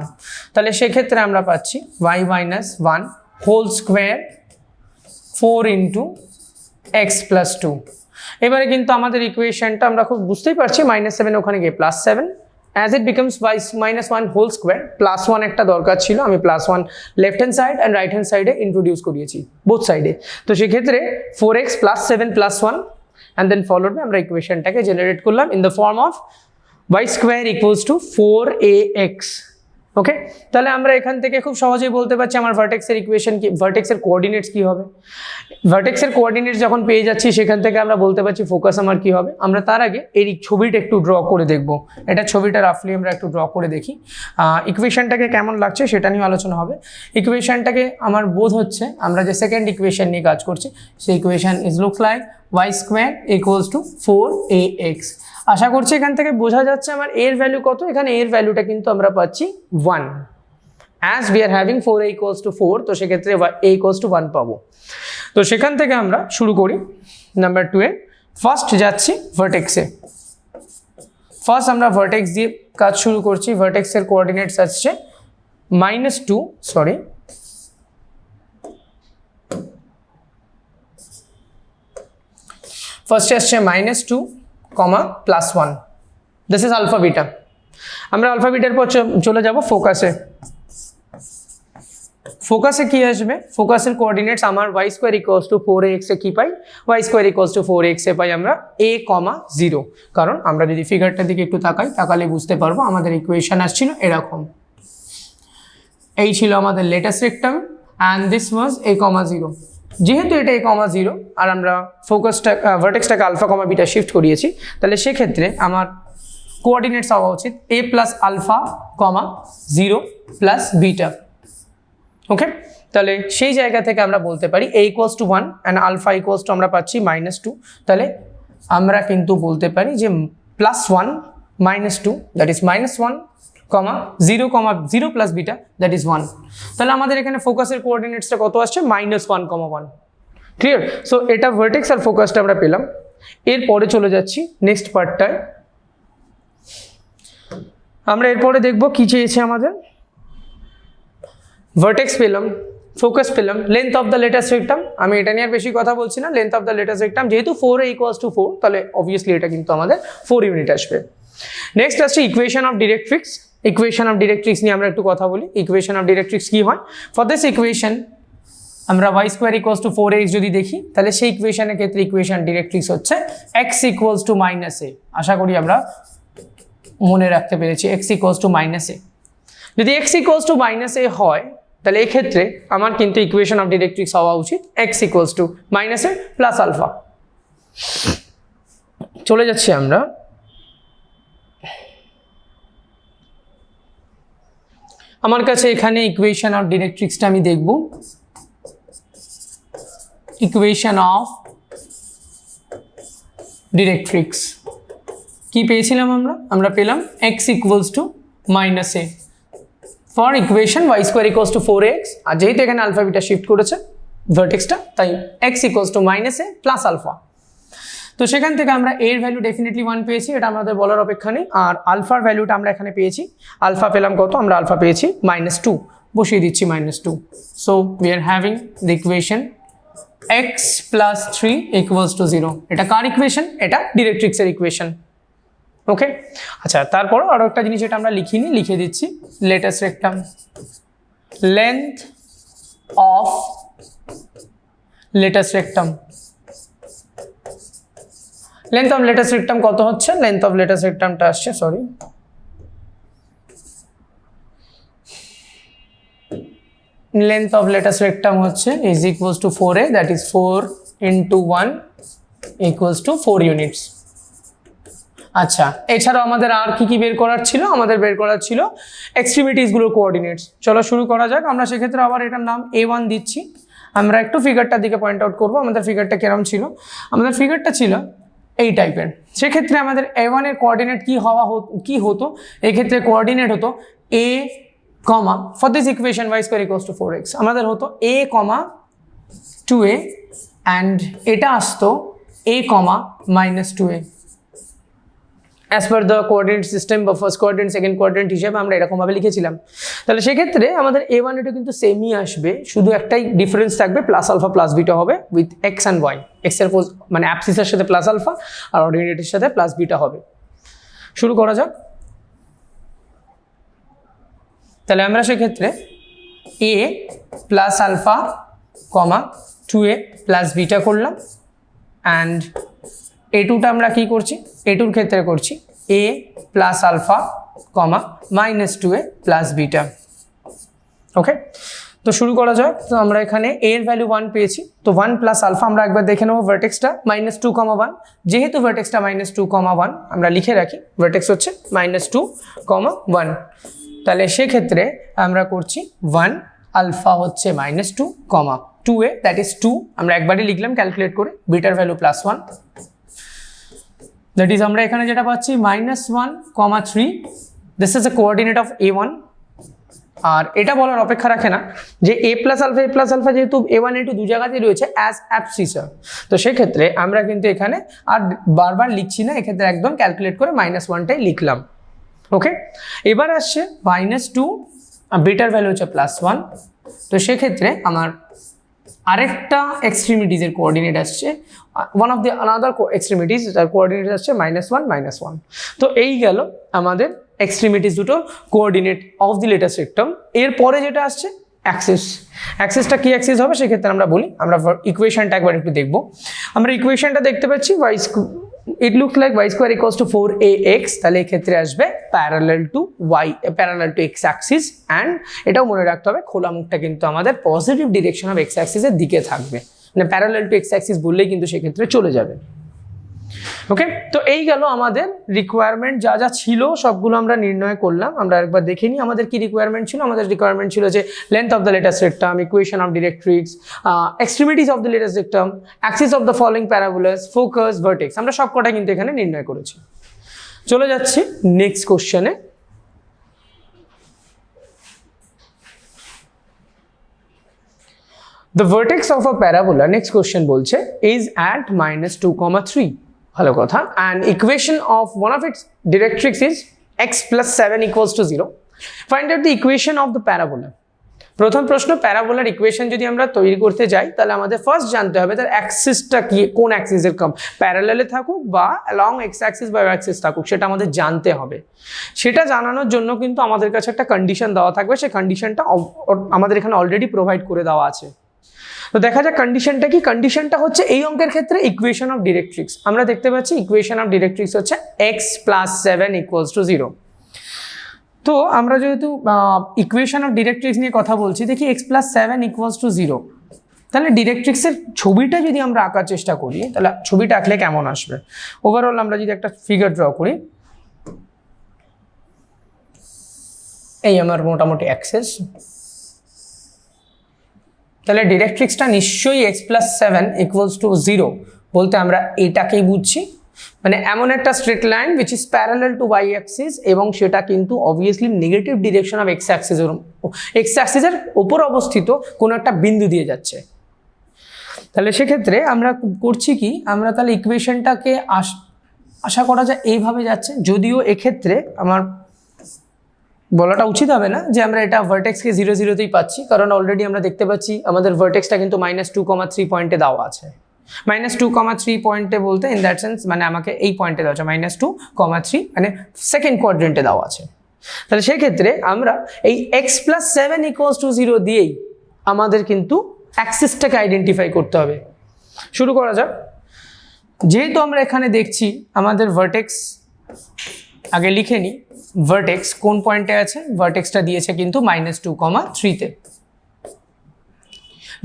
Speaker 1: তাহলে সেক্ষেত্রে আমরা পাচ্ছি y minus 1 whole square 4 into x plus 2। এবারে কিন্তু আমাদের ইকুয়েশনটা আমরা খুব বুঝতেই পারছি, -7 ওখানে গিয়ে +7 as it becomes y minus 1 whole square. +1 একটা দরকার ছিল, আমি +1 left hand side and right hand সাইডে ইন্ট্রোডিউস করিয়েছি, বোথ সাইডে। তো সেক্ষেত্রে 4x + 7 + 1 and then followed by আমরা ইকুয়েশনটাকে জেনারেট করলাম in the form of y square equals to 4ax। ওকে, তাহলে আমরা এখান থেকে খুব সহজেই বলতে পারছি আমার ভার্টেক্সের ইকুয়েশন কি, ভার্টেক্সের কোঅর্ডিনেটস কি হবে। ভার্টেক্সের কোঅর্ডিনেটস যখন পেয়ে যাচ্ছি সেখান থেকে আমরা বলতে পারছি ফোকাস আমার কি হবে। আমরা তার আগে এই ছবিটা একটু ড্র করে দেখব, এটা ছবিটা রাফলি আমরা একটু ড্র করে দেখি, ইকুয়েশনটাকে কেমন লাগছে সেটা নিয়ে আলোচনা হবে। ইকুয়েশনটাকে আমার বোধ হচ্ছে আমরা যে সেকেন্ড ইকুয়েশন নিয়ে কাজ করছি সেই equation is looks like y square equals to 4ax। আশা করছি এখান থেকে বোঝা যাচ্ছে আমার এর ভ্যালু কত। এখানে এর ভ্যালুটা কিন্তু আমরা পাচ্ছি 1, as we are having 4a equals to 4, তো সেক্ষেত্রে a ইকুয়ালস টু 1 পাবো। তো সেখান থেকে আমরা শুরু করি নাম্বার 2 এ। ফার্স্ট যাচ্ছি ভার্টেক্সে। ফার্স্ট আমরা ভার্টেক্স দিয়ে কাজ শুরু করছি। ভার্টেক্সের কোঅর্ডিনেটস আসছে -2, সরি ফার্স্টে আসছে -2, +1। This is alpha beta. আমরা আলফা বিটার পর চলে যাব ফোকাসে। ফোকাসে কি আসবে? ফোকাসের কোঅর্ডিনেটস আমার y square equals to 4ax এ কি পাই? y square equals to 4ax এ পাই আমরা a, 0। কারণ আমরা যদি ফিগারটার দিকে একটু তাকালে বুঝতে পারবো আমাদের ইকুয়েশন আসছিল এরকম। এই ছিল আমাদের latus rectum and this was a, 0। যেহেতু এটা a, 0 আর আমরা ফোকাসটা ভার্টেক্সটাকে আলফা কমা বিটা শিফট করিয়েছি, তাহলে সেক্ষেত্রে আমার কোঅর্ডিনেটস হওয়া উচিত a plus alpha, 0 plus beta. Okay, তাহলে সেই জায়গা থেকে আমরা বলতে পারি a equals to 1 and alpha equals to আমরা পাচ্ছি -2। তাহলে আমরা কিন্তু বলতে পারি যে +1 -2 that is -1, 0 plus beta that is 1। তাহলে আমাদের এখানে ফোকাসের কোঅর্ডিনেটসটা কত আসছে? -1, 1। ক্লিয়ার? সো এটা ভার্টেক্স আর ফোকাসটা আমরা পেলাম। এরপরে চলে যাচ্ছি নেক্সট পার্টটায়। আমরা এরপরে দেখব কি চেয়েছে আমাদের। ভার্টেক্স পেলাম, ফোকাস পেলাম, length of the latus rectum. আমি এটা নিয়ে আর বেশি কথা বলছি না। Length of the latus rectum যেহেতু 4a ইকুয়ালস টু 4, তাহলে অবভিয়াসলি এটা কিন্তু আমাদের 4 ইউনিট আসবে। নেক্সট আসছে ইকুয়েশন অফ ডিরেক্ট্রিক্স। ইকুয়েশন অফ ডিরেক্ট্রিক্স নিয়ে আমরা একটু কথা বলি। ইকুয়েশন অফ ডিরেক্ট্রিক্স কি হয়? ফর দিস ইকুয়েশন আমরা y square equals to 4ax যদি দেখি, তাহলে সেই ইকুয়েশনের ক্ষেত্রে ইকুয়েশন ডিরেক্ট্রিক্স হচ্ছে x ইকুয়ালস টু -a। আশা করি আমরা মনে রাখতে পেরেছি x ইকুয়ালস টু -a। যদি x ইকুয়ালস টু -a হয় তাহলে এই ক্ষেত্রে আমার কিন্তু ইকুয়েশন অফ ডিরেক্ট্রিক্স হওয়া উচিত x equals to -a plus alpha. চলে যাচ্ছি আমরা আমার কাছে এখানে ইকুয়েশন অফ ডিরেক্ট্রিক্সটা আমি দেখব। ইকুয়েশন অফ ডিরেক্ট্রিক্স কি পেয়েছিলাম আমরা পেলাম x equals to -a for equation y square equals to 4ax। আর যেহেতু এখানে আলফা বিটা শিফট করেছে ভার্টেক্সটা, তাই x equals to -a plus alpha. তো সেখান থেকে আমরা এর ভ্যালু ডেফিনেটলি 1 পেয়েছি, এটা আমাদের বলার অপেক্ষা নেই। আর আলফার ভ্যালুটা আমরা এখানে পেয়েছি, আলফা পেলাম কত, আমরা আলফা পেয়েছি -2, বসিয়ে দিচ্ছি -2। So we are having the equation x + 3 = 0। এটা কার ইকুয়েশন? এটা ডিরেক্ট্রিক্সের ইকুয়েশন। ওকে, আচ্ছা, তারপর আরো একটা জিনিস এটা আমরা লিখিনি, লিখে দিচ্ছি latus rectum, length of latus rectum. Length of latus rectum কত হচ্ছে? লেন্থ অফ লেটাস্ট রেক্টামটা আসছে, sorry, length of latus rectum হচ্ছে = 4a, দ্যাট ইজ 4 × 1 = 4 ইউনিটস। আচ্ছা, এছাড়াও আমাদের আর কি বের করার ছিল? আমাদের বের করার ছিল এক্সট্রিমিটিসগুলোর কোঅর্ডিনেটস। চলো শুরু করা যাক। আমরা সেক্ষেত্রে আবার এটার নাম A1 দিচ্ছি। আমরা একটু ফিগারটার দিকে পয়েন্ট আউট করবো, আমাদের ফিগারটা কিরম ছিল। আমাদের ফিগারটা ছিল এই টাইপের। সেক্ষেত্রে আমাদের A1 এর কোঅর্ডিনেট কি হতো? এক্ষেত্রে কোঅর্ডিনেট হতো a, for this equation y² = 4x, আমাদের হতো a, 2a, অ্যান্ড এটা আসতো a, -2a as per the coordinate system বা ফার্স্ট কোঅর্ডিনেট সেকেন্ড কোঅর্ডিনেট হিসেবে আমরা এরকমভাবে লিখেছিলাম। তাহলে সেক্ষেত্রে আমাদের A1 এটা কিন্তু সেমই আসবে, শুধু একটাই ডিফারেন্স থাকবে, +α + β হবে with x and y। X এর মানে অ্যাবসিসের সাথে +α আর অর্ডিনেটের সাথে +β হবে। শুরু করা যাক। তাহলে আমরা সেক্ষেত্রে a + α, 2a + β করলাম, অ্যান্ড A2টা আমরা কি করছি? A2-র ক্ষেত্রে করছি a + α, -2a + β। ওকে, তো শুরু করা যাক। তো আমরা এখানে a এর ভ্যালু 1 পেয়েছি, তো 1 + α আমরা একবার দেখে নেবো ভার্টেক্সটা -2, 1। যেহেতু ভার্টেক্সটা -2, 1 আমরা লিখে রাখি, ভার্টেক্স হচ্ছে -2, 1। তাহলে সেক্ষেত্রে আমরা করছি 1, আলফা হচ্ছে -2, 2a, দ্যাট ইজ 2, আমরা একবারই লিখলাম ক্যালকুলেট করে, বিটার ভ্যালু +1, দ্যাট ইজ আমরা এখানে যেটা পাচ্ছি -1, 3, this is a coordinate of A1। আর এটা বলার অপেক্ষা রাখে না যে a + α যেহেতু A1 A2 দু জায়গাতেই রয়েছে অ্যাজ অ্যাবসিসার, তো সেক্ষেত্রে আমরা কিন্তু এখানে আর বারবার লিখছি না, এক্ষেত্রে একদম ক্যালকুলেট করে -1টাই লিখলাম। ওকে, এবার আসছে -2, বিটার ভ্যালু হচ্ছে +1, তো সেক্ষেত্রে আমার আরেকটা এক্সট্রিমিটিজের কোঅর্ডিনেট আসছে, ওয়ান অফ দি আনাদার এক্সট্রিমিটিজ, তার কোঅর্ডিনেট আসছে -1, -1। তো এই গেল আমাদের এক্সট্রিমিটিজ দুটো কোঅর্ডিনেট অফ দি লেটাস্ট রেক্টাম। এরপরে যেটা আসছে অ্যাক্সিস, অ্যাক্সিসটা কি অ্যাক্সিস হবে সেক্ষেত্রে আমরা বলি, আমরা ইকুয়েশনটা একবার একটু দেখবো। আমরা ইকুয়েশনটা দেখতে পাচ্ছি it looks like y² = 4ax, তাহলে এক্ষেত্রে আসবে parallel to x Axis, and এটাও মনে রাখতে হবে খোলা মুখটা কিন্তু আমাদের পজিটিভ ডিরেকশন অফ x অ্যাক্সিসের দিকে থাকবে, মানে প্যারালাল টু x অ্যাক্সিস বললেই কিন্তু সেক্ষেত্রে চলে যাবে। ওকে, তো এই গেল আমাদের রিকোয়ারমেন্ট, যা যা ছিল সবগুলো আমরা নির্ণয় করলাম। আমরা একবার দেখে নিই আমাদের কি রিকোয়ারমেন্ট ছিল। আমাদের রিকোয়ারমেন্ট ছিল যে length of the latus rectum, equation of directrix, extremities of the latus rectum, axis of the following parabolas, focus, vertex, আমরা সবকটা কিন্তু এখানে নির্ণয় করেছি। চলে যাচ্ছি নেক্সট কোশ্চেনে। The vertex of a parabola, next question বলছে, is at -2, 3, ভালো কথা, and equation of one of its directrix is x + 7 = 0. Find out the equation of the parabola. প্রথম প্রশ্ন, প্যারাবোলার ইকুয়েশন যদি আমরা তৈরি করতে যাই তাহলে আমাদের ফার্স্ট জানতে হবে তার অ্যাক্সিসটা কি, কোন অ্যাক্সিসের প্যারালালে থাকুক বা অ্যালং এক্স অ্যাক্সিস বা অ্যাক্সিস থাকুক, সেটা আমাদের জানতে হবে। সেটা জানানোর জন্য কিন্তু আমাদের কাছে একটা কন্ডিশন দেওয়া থাকবে, সেই কন্ডিশনটা আমাদের এখানে অলরেডি প্রোভাইড করে দেওয়া আছে। তো দেখা যাক কন্ডিশনটা কি। কন্ডিশনটা হচ্ছে এই অঙ্কের ক্ষেত্রে ইকুয়েশন অফ ডিরেক্ট্রিক্স, আমরা দেখতে পাচ্ছি ইকুয়েশন অফ ডিরেক্ট্রিক্স হচ্ছে x + 7 = 0। তো আমরা যেহেতু ইকুয়েশন অফ ডিরেক্ট্রিক্স নিয়ে কথা বলছি, দেখি x + 7 = 0, তাহলে ডিরেক্ট্রিক্সের ছবিটা যদি আমরা আঁকার চেষ্টা করি তাহলে ছবিটা আঁকলে কেমন আসবে। ওভারঅল আমরা যদি একটা ফিগার ড্র করি, এই আমার মোটামুটি অ্যাক্সিস, তাহলে ডিরেক্ট্রিক্সটা নিশ্চয়ই x + 7 = 0 বলতে আমরা এটাকেই বুঝছি, মানে এমন একটা straight line which is parallel to y Axis, এবং সেটা কিন্তু obviously negative direction of x অ্যাক্সিসের উপর অবস্থিত কোনো একটা বিন্দু দিয়ে যাচ্ছে। তাহলে সেক্ষেত্রে আমরা করছি কি, আমরা তাহলে ইকুয়েশনটাকে আশা করা যায় এইভাবে যাচ্ছে, যদিও এক্ষেত্রে আমার বলাটা উচিত হবে না যে আমরা এটা ভার্টেক্সকে 0 0তেই পাচ্ছি, কারণ অলরেডি আমরা দেখতে পাচ্ছি আমাদের ভার্টেক্সটা কিন্তু -2,3 পয়েন্টে দেওয়া আছে। -2,3 পয়েন্টে বলতে ইন দ্যাট সেন্স মানে আমাকে এই পয়েন্টে দেওয়া আছে -2,3 মানে সেকেন্ড কোয়াড্রেন্টে দেওয়া আছে। তাহলে সেক্ষেত্রে আমরা এই x+7 = 0 দিয়েই আমাদের কিন্তু অ্যাক্সিসটাকে আইডেন্টিফাই করতে হবে। শুরু করা যাক। যেহেতু আমরা এখানে দেখছি আমাদের ভার্টেক্স, আগে লিখে নিই ভার্টেক্স কোন পয়েন্টে আছে। ভার্টেক্সটা দিয়েছে কিন্তু -2,3-তে।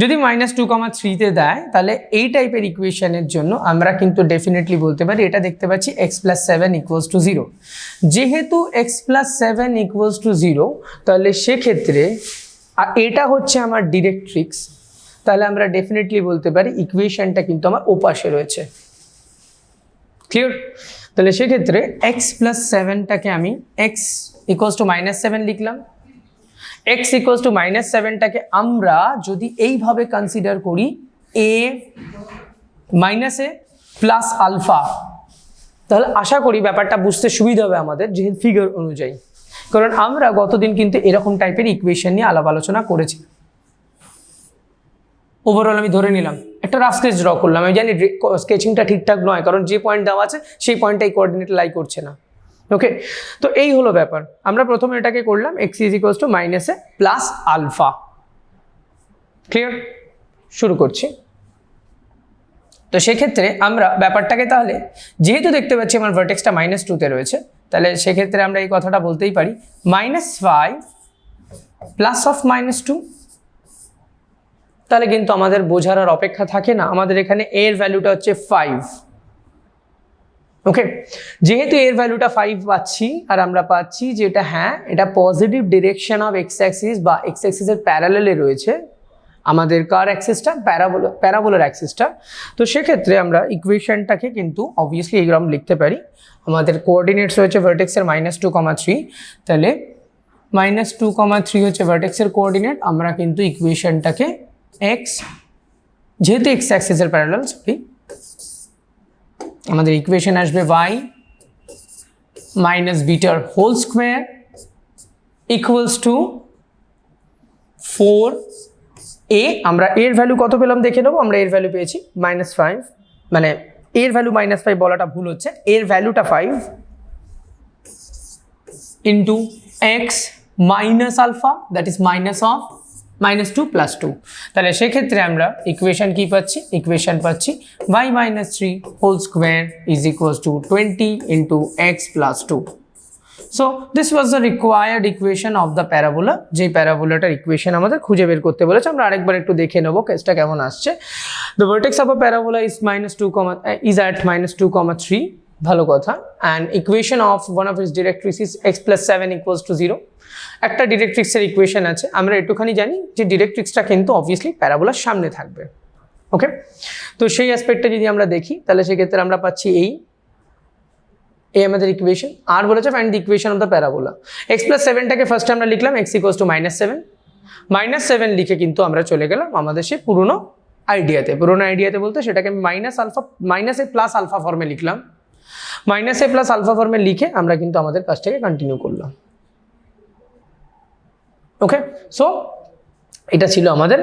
Speaker 1: যদি -2,3-তে দেয় তাহলে এই টাইপের ইকুয়েশনের জন্য আমরা কিন্তু ডেফিনেটলি বলতে পারি এটা দেখতে পাচ্ছি x+7 = 0। যেহেতু x+7 = 0 তাহলে সেক্ষেত্রে এটা হচ্ছে আমার ডিরেক্ট্রিক্স, তাহলে আমরা ডেফিনেটলি বলতে পারি ইকুয়েশনটা কিন্তু আমার ওপাশে রয়েছে। ক্লিয়ার? তাহলে সেক্ষেত্রে x+7টাকে আমি x = -7 লিখলাম। x = -7টাকে আমরা যদি এইভাবে কনসিডার করি a প্লাস আলফা, তাহলে আশা করি ব্যাপারটা বুঝতে সুবিধা হবে আমাদের, যেহেতু ফিগার অনুযায়ী, কারণ আমরা গতদিন কিন্তু এরকম টাইপের ইকুয়েশন নিয়ে আলাপ আলোচনা করেছি। ওভারঅল আমি ধরে নিলাম একটা রাফ স্কেচ ড্র করলাম। আমি জানি স্কেচিংটা ঠিকঠাক নয়, কারণ যে পয়েন্ট দেওয়া আছে সেই পয়েন্টটাই কোঅর্ডিনেট লাই করছে না। ওকে, তো এই হলো ব্যাপার। আমরা প্রথমে এটাকে করলাম x = -a plus alpha. Clear? শুরু করছি। তো সেক্ষেত্রে আমরা ব্যাপারটাকে তাহলে যেহেতু দেখতে পাচ্ছি আমার ভার্টেক্সটা -2-তে রয়েছে, তাহলে সেক্ষেত্রে আমরা এই কথাটা বলতেই পারি -5 প্লাস অফ -2। তাহলে কিন্তু আমাদের বোঝার আর অপেক্ষা থাকে না, আমাদের এখানে a এর ভ্যালুটা হচ্ছে 5। ওকে, যেহেতু এর ভ্যালুটা 5 পাচ্ছি আর আমরা পাচ্ছি যে এটা হ্যাঁ এটা positive direction of x Axis বা এক্স অ্যাক্সিসের প্যারালেলে রয়েছে আমাদের কার অ্যাক্সিসটা, প্যারাবোলার অ্যাক্সিসটা। তো সেক্ষেত্রে আমরা ইকুয়েশনটাকে কিন্তু অবভিয়াসলি এইরকম লিখতে পারি। আমাদের কোঅর্ডিনেটস রয়েছে ভার্টেক্সের -2,3, তাহলে -2,3 হচ্ছে ভার্টেক্সের কোঅর্ডিনেট। আমরা কিন্তু ইকুয়েশনটাকে x, যেহেতু এক্স অ্যাক্সিসের প্যারালাল, সরি, আমাদের ইকুয়েশন আসবে y - বিটার হোল স্কোয়ার = 4a। আমরা এর ভ্যালু কত পেলাম দেখে নেবো। আমরা এর ভ্যালু পেয়েছি -5, মানে এর ভ্যালু -5 বলাটা ভুল হচ্ছে, এর ভ্যালুটা 5 into x minus alpha, that is -2 + 2। তাহলে সেক্ষেত্রে আমরা ইকুয়েশন কি পাচ্ছি? ইকুয়েশন পাচ্ছি y - 3 whole square = 20 into x + 2। So this was the required equation of the parabola. যে প্যারাবোলাটার ইকুয়েশন আমাদের খুঁজে বের করতে বলেছে। আমরা আরেকবার একটু দেখে নেবো কেসটা কেমন আসছে। The vertex of a parabola is at -2,3, ভালো কথা, and equation of one of its directrix is x+7 = 0। একটা ডিরেক্ট্রিক্সের ইকুয়েশন আছে, আমরা একটুখানি জানি যে ডিরেক্ট্রিক্সটা কিন্তু অবভিয়াসলি প্যারাবোলার সামনে থাকবে। ওকে, তো সেই অ্যাসপেক্টটা যদি আমরা দেখি তাহলে সেক্ষেত্রে আমরা পাচ্ছি এই আমাদের ইকুয়েশন। আর বলেছে find the equation of the parabola. x+7টাকে ফার্স্ট আমরা লিখলাম x = -7। -7 লিখে কিন্তু আমরা চলে গেলাম আমাদের সেই পুরনো আইডিয়াতে। পুরনো আইডিয়াতে বলতে সেটাকে আমি -a প্লাস আলফা ফর্মে লিখলাম। -a প্লাস আলফা ফর্মে লিখে আমরা কিন্তু আমাদের কাজটাকে কন্টিনিউ করলাম। ওকে, সো এটা ছিল আমাদের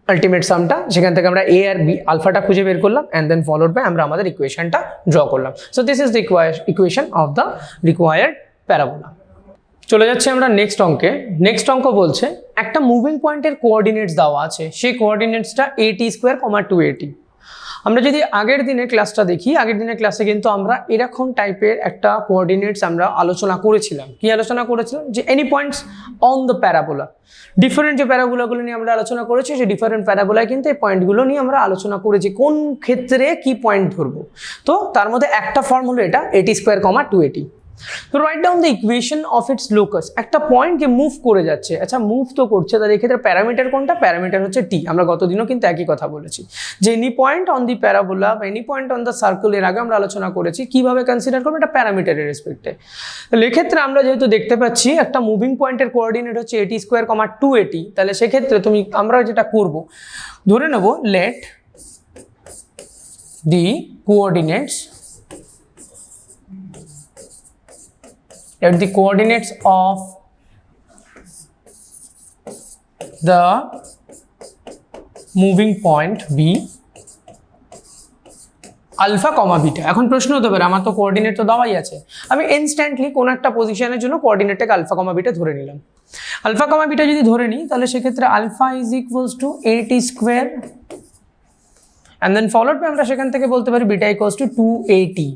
Speaker 1: আলটিমেট সামটা। সেখান থেকে আমরা a আর b আলফাটা খুঁজে বের করলাম, অ্যান্ড দেন ফলোড বাই আমরা আমাদের ইকুয়েশনটা ড্র করলাম। So this is the equation of the required parabola. চলে যাচ্ছি আমরা নেক্সট অঙ্কে। নেক্সট অঙ্ক বলছে একটা মুভিং পয়েন্টের কোঅর্ডিনেটস দেওয়া আছে, সেই কোঅর্ডিনেটসটা at², 2at। আমরা যদি আগের দিনের ক্লাসটা দেখি, আগের দিনের ক্লাসে কিন্তু আমরা এরকম টাইপের একটা কোঅর্ডিনেটস আমরা আলোচনা করেছিলাম। কি আলোচনা করেছিলাম? যে any points on the parabola. Different যে প্যারাবোলাগুলো নিয়ে আমরা আলোচনা করেছি, সেই ডিফারেন্ট প্যারাবোলায় কিন্তু এই পয়েন্টগুলো নিয়ে আমরা আলোচনা করেছি, কোন ক্ষেত্রে কি পয়েন্ট ধরবো। তো তার মধ্যে একটা ফর্ম হলো এটা at², 2at। তো write down the equation of its locus. একটা পয়েন্টকে মুভ করে যাচ্ছে, আচ্ছা মুভ তো করছে, তাহলে এক্ষেত্রে প্যারামিটার কোনটা? প্যারামিটার হচ্ছে টি। আমরা গতদিনও কিন্তু একই কথা বলেছি যে any point on the parabola বা any point on the circle, এর আগে আমরা আলোচনা করেছি কিভাবে কনসিডার করবো এটা প্যারামিটারের রেসপেক্টে। তাহলে এক্ষেত্রে আমরা যেহেতু দেখতে পাচ্ছি একটা মুভিং পয়েন্টের কোঅর্ডিনেট হচ্ছে এটি স্কোয়ার কমা 280, তাহলে সেক্ষেত্রে আমরা যেটা করব, ধরে নেব let the coordinates of the moving point B alpha comma beta. এখন প্রশ্ন হতে পারে আমার তো কোঅর্ডিনেট তো দেওয়াই আছে, আমি ইনস্ট্যান্টলি কোনো একটা পজিশনের জন্য কোঅর্ডিনেটটাকে আলফা কমা বিটা ধরে নিলাম। আলফা কমা বিটা যদি ধরে নিই তাহলে সেক্ষেত্রে alpha is equals to 80 square and then followed by আমরা সেখান থেকে বলতে পারি বিটা ইকুয়ালস টু 280।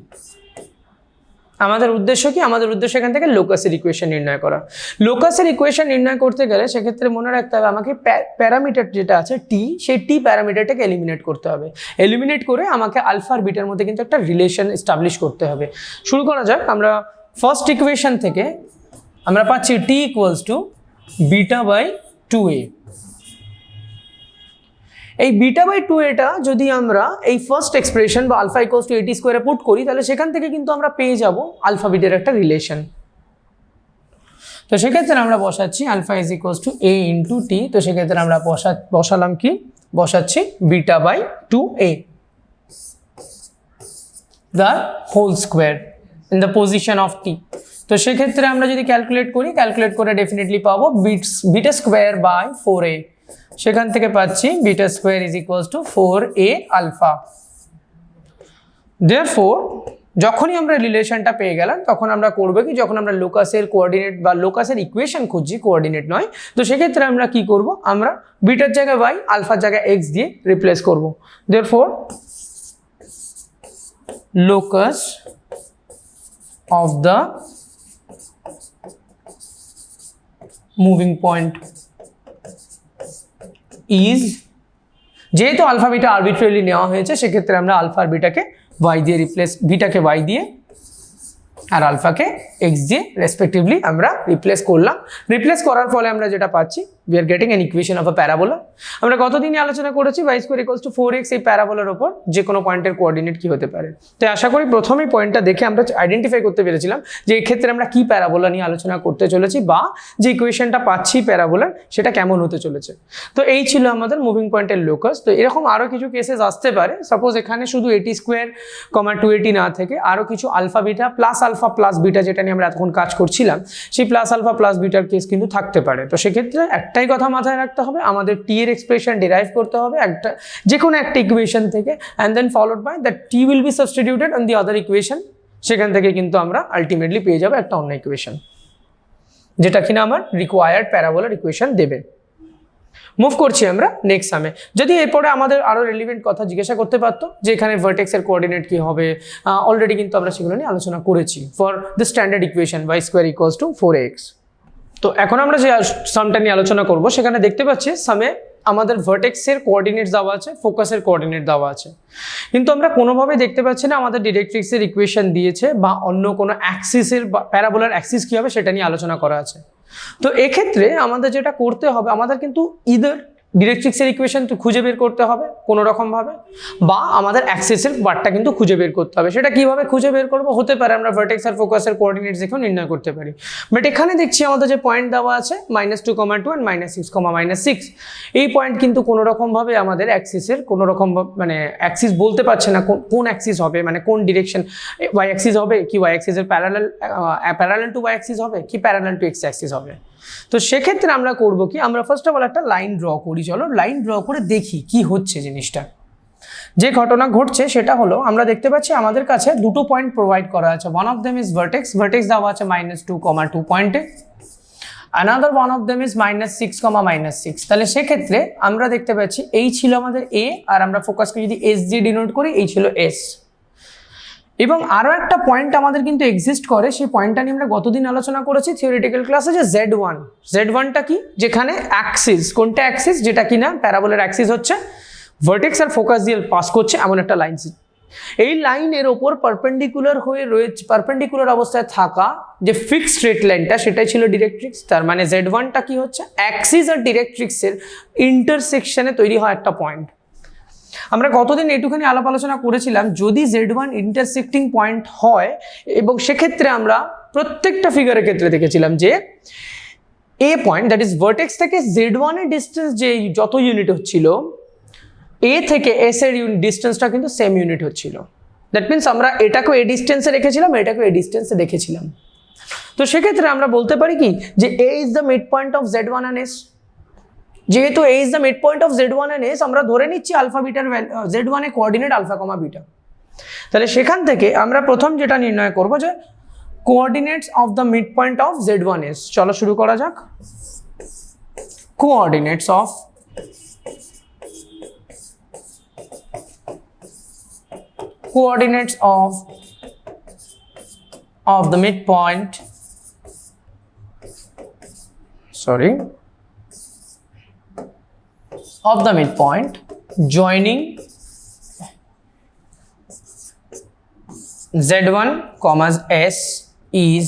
Speaker 1: আমাদের উদ্দেশ্য কি? আমাদের উদ্দেশ্য এখান থেকে লোকাসের ইকুয়েশন নির্ণয় করা। লোকাসের ইকুয়েশন নির্ণয় করতে গেলে সেক্ষেত্রে মনে রাখতে হবে আমাকে প্যারামিটার যেটা আছে টি, সেই টি প্যারামিটারটাকে এলিমিনেট করতে হবে। এলিমিনেট করে আমাকে আলফা আর বিটার মধ্যে কিন্তু একটা রিলেশন এস্টাবলিশ করতে হবে। শুরু করা যাক। আমরা ফার্স্ট ইকুয়েশন থেকে আমরা পাচ্ছি t equals to beta by 2a। এই বিটা বাই 2a যদি আমরা এই ফার্স্ট এক্সপ্রেশন বা আলফা ইকুয়ালস টু 80 স্কোয়ারে পুট করি, তাহলে সেখান থেকে কিন্তু আমরা পেয়ে যাব আলফা বিটার একটা রিলেশন। তো সেক্ষেত্রে আমরা বসাচ্ছি alpha is equals to a into t. তো সেক্ষেত্রে আমরা বসালাম কি? বসাচ্ছি beta by 2a the whole square in the position of t. তো সেক্ষেত্রে আমরা যদি ক্যালকুলেট করে ডেফিনেটলি পাবো বিটা স্কোয়ার বাই 4a। সেখান থেকে পাচ্ছি beta square is equals to 4a alpha. Therefore যখনই আমরা রিলেশনটা পেয়ে গেলাম তখন আমরা করবো কি, যখন আমরা লোকাসের কোঅর্ডিনেট বা লোকাসের ইকুয়েশন খুঁজছি, কোঅর্ডিনেট নয়, তো সেক্ষেত্রে আমরা কি করব, আমরা বিটার জায়গায় y, আলফার জায়গায় x দিয়ে রিপ্লেস করব। Therefore locus of the moving point is, যেহেতু আলফা বিটা আরবিট্রারিলি নেওয়া হয়েছে সেক্ষেত্রে আমরা আলফা আর বিটাকে y দিয়ে বিটাকে y দিয়ে আর আলফাকে x দিয়ে রেসপেক্টিভলি আমরা রিপ্লেস করলাম। রিপ্লেস করার ফলে আমরা যেটা পাচ্ছি, we are getting an equation of a parabola. আমরা গতদিনই আলোচনা করেছি y square equals two 4x, এই প্যারাবোলার ওপর যে কোনো পয়েন্টের কোঅর্ডিনেট কি হতে পারে। তো আশা করি প্রথমেই পয়েন্টটা দেখে আমরা আইডেন্টিফাই করতে পেরেছিলাম যে এই ক্ষেত্রে আমরা কি প্যারাবোলা নিয়ে আলোচনা করতে চলেছি, বা যে ইকুয়েশনটা পাচ্ছি প্যারাবোলার সেটা কেমন হতে চলেছে। তো এই ছিল আমাদের মুভিং পয়েন্টের লোকাস। তো এরকম আরও কিছু কেসেস আসতে পারে, সাপোজ এখানে শুধু 80 স্কোয়ার কমা 280 না থেকে আরও কিছু আলফা বিটা প্লাস বিটা, যেটা নিয়ে আমরা এতক্ষণ কাজ করছিলাম, সেই প্লাস আলফা প্লাস বিটার কেস কিন্তু থাকতে পারে। তো সেক্ষেত্রে একটাই কথা মাথায় রাখতে হবে, আমাদের টি এর এক্সপ্রেশন ডিরাইভ করতে হবে একটা যে কোনো একটা ইকুয়েশন থেকে, and then followed by that T will be substituted on the other equation. সেখান থেকে কিন্তু আমরা আলটিমেটলি পেয়ে যাবো একটা অন্য ইকুয়েশন, যেটা কিনা আমার রিকোয়ার্ড প্যারাবোলার ইকুয়েশন দেবে। মুভ করছি আমরা নেক্সট সামে। যদি এরপরে আমাদের আরও রেলিভেন্ট কথা জিজ্ঞাসা করতে পারতো যে এখানে ভার্টেক্সের কোঅর্ডিনেট কী হবে, অলরেডি কিন্তু আমরা সেগুলো নিয়ে আলোচনা করেছি for the standard equation y square equals two 4x। তো এখন আমরা যে সামটা নিয়ে আলোচনা করব সেখানে দেখতে পাচ্ছি সামে আমাদের ভার্টেক্সের কোঅর্ডিনেট দেওয়া আছে, ফোকাসের কোঅর্ডিনেট দেওয়া আছে, কিন্তু আমরা কোনোভাবেই দেখতে পাচ্ছি না আমাদের ডিরেক্ট্রিক্সের ইকুয়েশন দিয়েছে বা অন্য কোনো অ্যাক্সিসের বা প্যারাবোলার অ্যাক্সিস কী হবে সেটা নিয়ে আলোচনা করা আছে। তো এক্ষেত্রে আমাদের যেটা করতে হবে, আমাদের কিন্তু ইদার ডিরেক্ট্রিক্সের ইকুয়েশন খুঁজে বের করতে হবে কোনো রকমভাবে, বা আমাদের অ্যাক্সিসের পার্টটা কিন্তু খুঁজে বের করতে হবে। সেটা কীভাবে খুঁজে বের করবো, হতে পারে আমরা ভার্টেক্স আর ফোকাসের কোঅর্ডিনেটস দেখেও নির্ণয় করতে পারি। বাট এখানে দেখছি আমাদের যে পয়েন্ট দেওয়া আছে -2,2 অ্যান্ড -6,6, এই পয়েন্ট কিন্তু কোনো রকমভাবে আমাদের অ্যাক্সিসের কোনো রকম মানে অ্যাক্সিস বলতে পারছে না কোন অ্যাক্সিস হবে, মানে কোন ডিরেকশন, ওয়াই অ্যাক্সিস হবে কি ওয়াই অ্যাক্সিসের প্যারালাল টু ওয়াই অ্যাক্সিস হবে কি প্যারালাল টু এক্স অ্যাক্সিস হবে। তো সেক্ষেত্রে আমরা করব কি, আমরা ফার্স্ট অফ অল একটা লাইন ড্র করি। চলো লাইন ড্র করে দেখি কি হচ্ছে জিনিসটা। যে ঘটনা ঘটছে সেটা হলো, আমরা দেখতে পাচ্ছি আমাদের কাছে দুটো পয়েন্ট প্রোভাইড করা আছে। One of them is vertex দেওয়া আছে -2,2 পয়েন্টে, another one of them is -6,6। তাহলে সেক্ষেত্রে আমরা দেখতে পাচ্ছি এই ছিল আমাদের এ, আর আমরা ফোকাসকে যদি এস দিয়ে ডিনোট করি এই ছিল এস। এবং আরও একটা পয়েন্ট আমাদের কিন্তু এক্সিস্ট করে, সেই পয়েন্টটা নিয়ে আমরা গতদিন আলোচনা করেছি থিওরিটিক্যাল ক্লাসে, যে Z1টা কি, যেখানে অ্যাক্সিস, কোনটা অ্যাক্সিস, যেটা কিনা প্যারাবোলার অ্যাক্সিস হচ্ছে ভার্টেক্স আর ফোকাস দিয়ে পাস করছে এমন একটা লাইন। এই লাইনের ওপর পারপেন্ডিকুলার হয়ে রয়েছে, পারপেন্ডিকুলার অবস্থায় থাকা যে ফিক্সড স্ট্রেট লাইনটা সেটাই ছিল ডিরেক্ট্রিক্স। তার মানে Z1টা কি হচ্ছে, অ্যাক্সিস আর ডিরেক্ট্রিক্সের ইন্টারসেকশনে তৈরি হয় একটা পয়েন্ট। আমরা গতদিন এটুখানি আলাপ আলোচনা করেছিলাম, যদি Z1 ইন্টারসেক্টিং পয়েন্ট হয়, এবং সেক্ষেত্রে আমরা প্রত্যেকটা ফিগারের ক্ষেত্রে দেখেছিলাম যে এ পয়েন্ট দ্যাট ইজ ভার্টেক্স থেকে Z1 এর ডিস্টেন্স যে যত ইউনিট হচ্ছিল, এ থেকে এস এর ডিস্টেন্সটা কিন্তু সেম ইউনিট হচ্ছিল। দ্যাট মিনস আমরা এটাকেও এ ডিস্টেন্সে রেখেছিলাম, এটাকেও এ ডিস্টেন্সে দেখেছিলাম। তো সেক্ষেত্রে আমরা বলতে পারি কি যে A is the mid point of Z1 and S। যেহেতু A is the mid point of Z1 and S, আমরা ধরে নিচ্ছি আলফা বিটার Z1 এর কোঅর্ডিনেট আলফা কমা বিটা। তাহলে সেখান থেকে আমরা প্রথম যেটা নির্ণয় করব যে coordinates of the mid point of Z1 S। চলো শুরু করা যাক। Coordinates of the midpoint, of the midpoint joining Z1 comma S is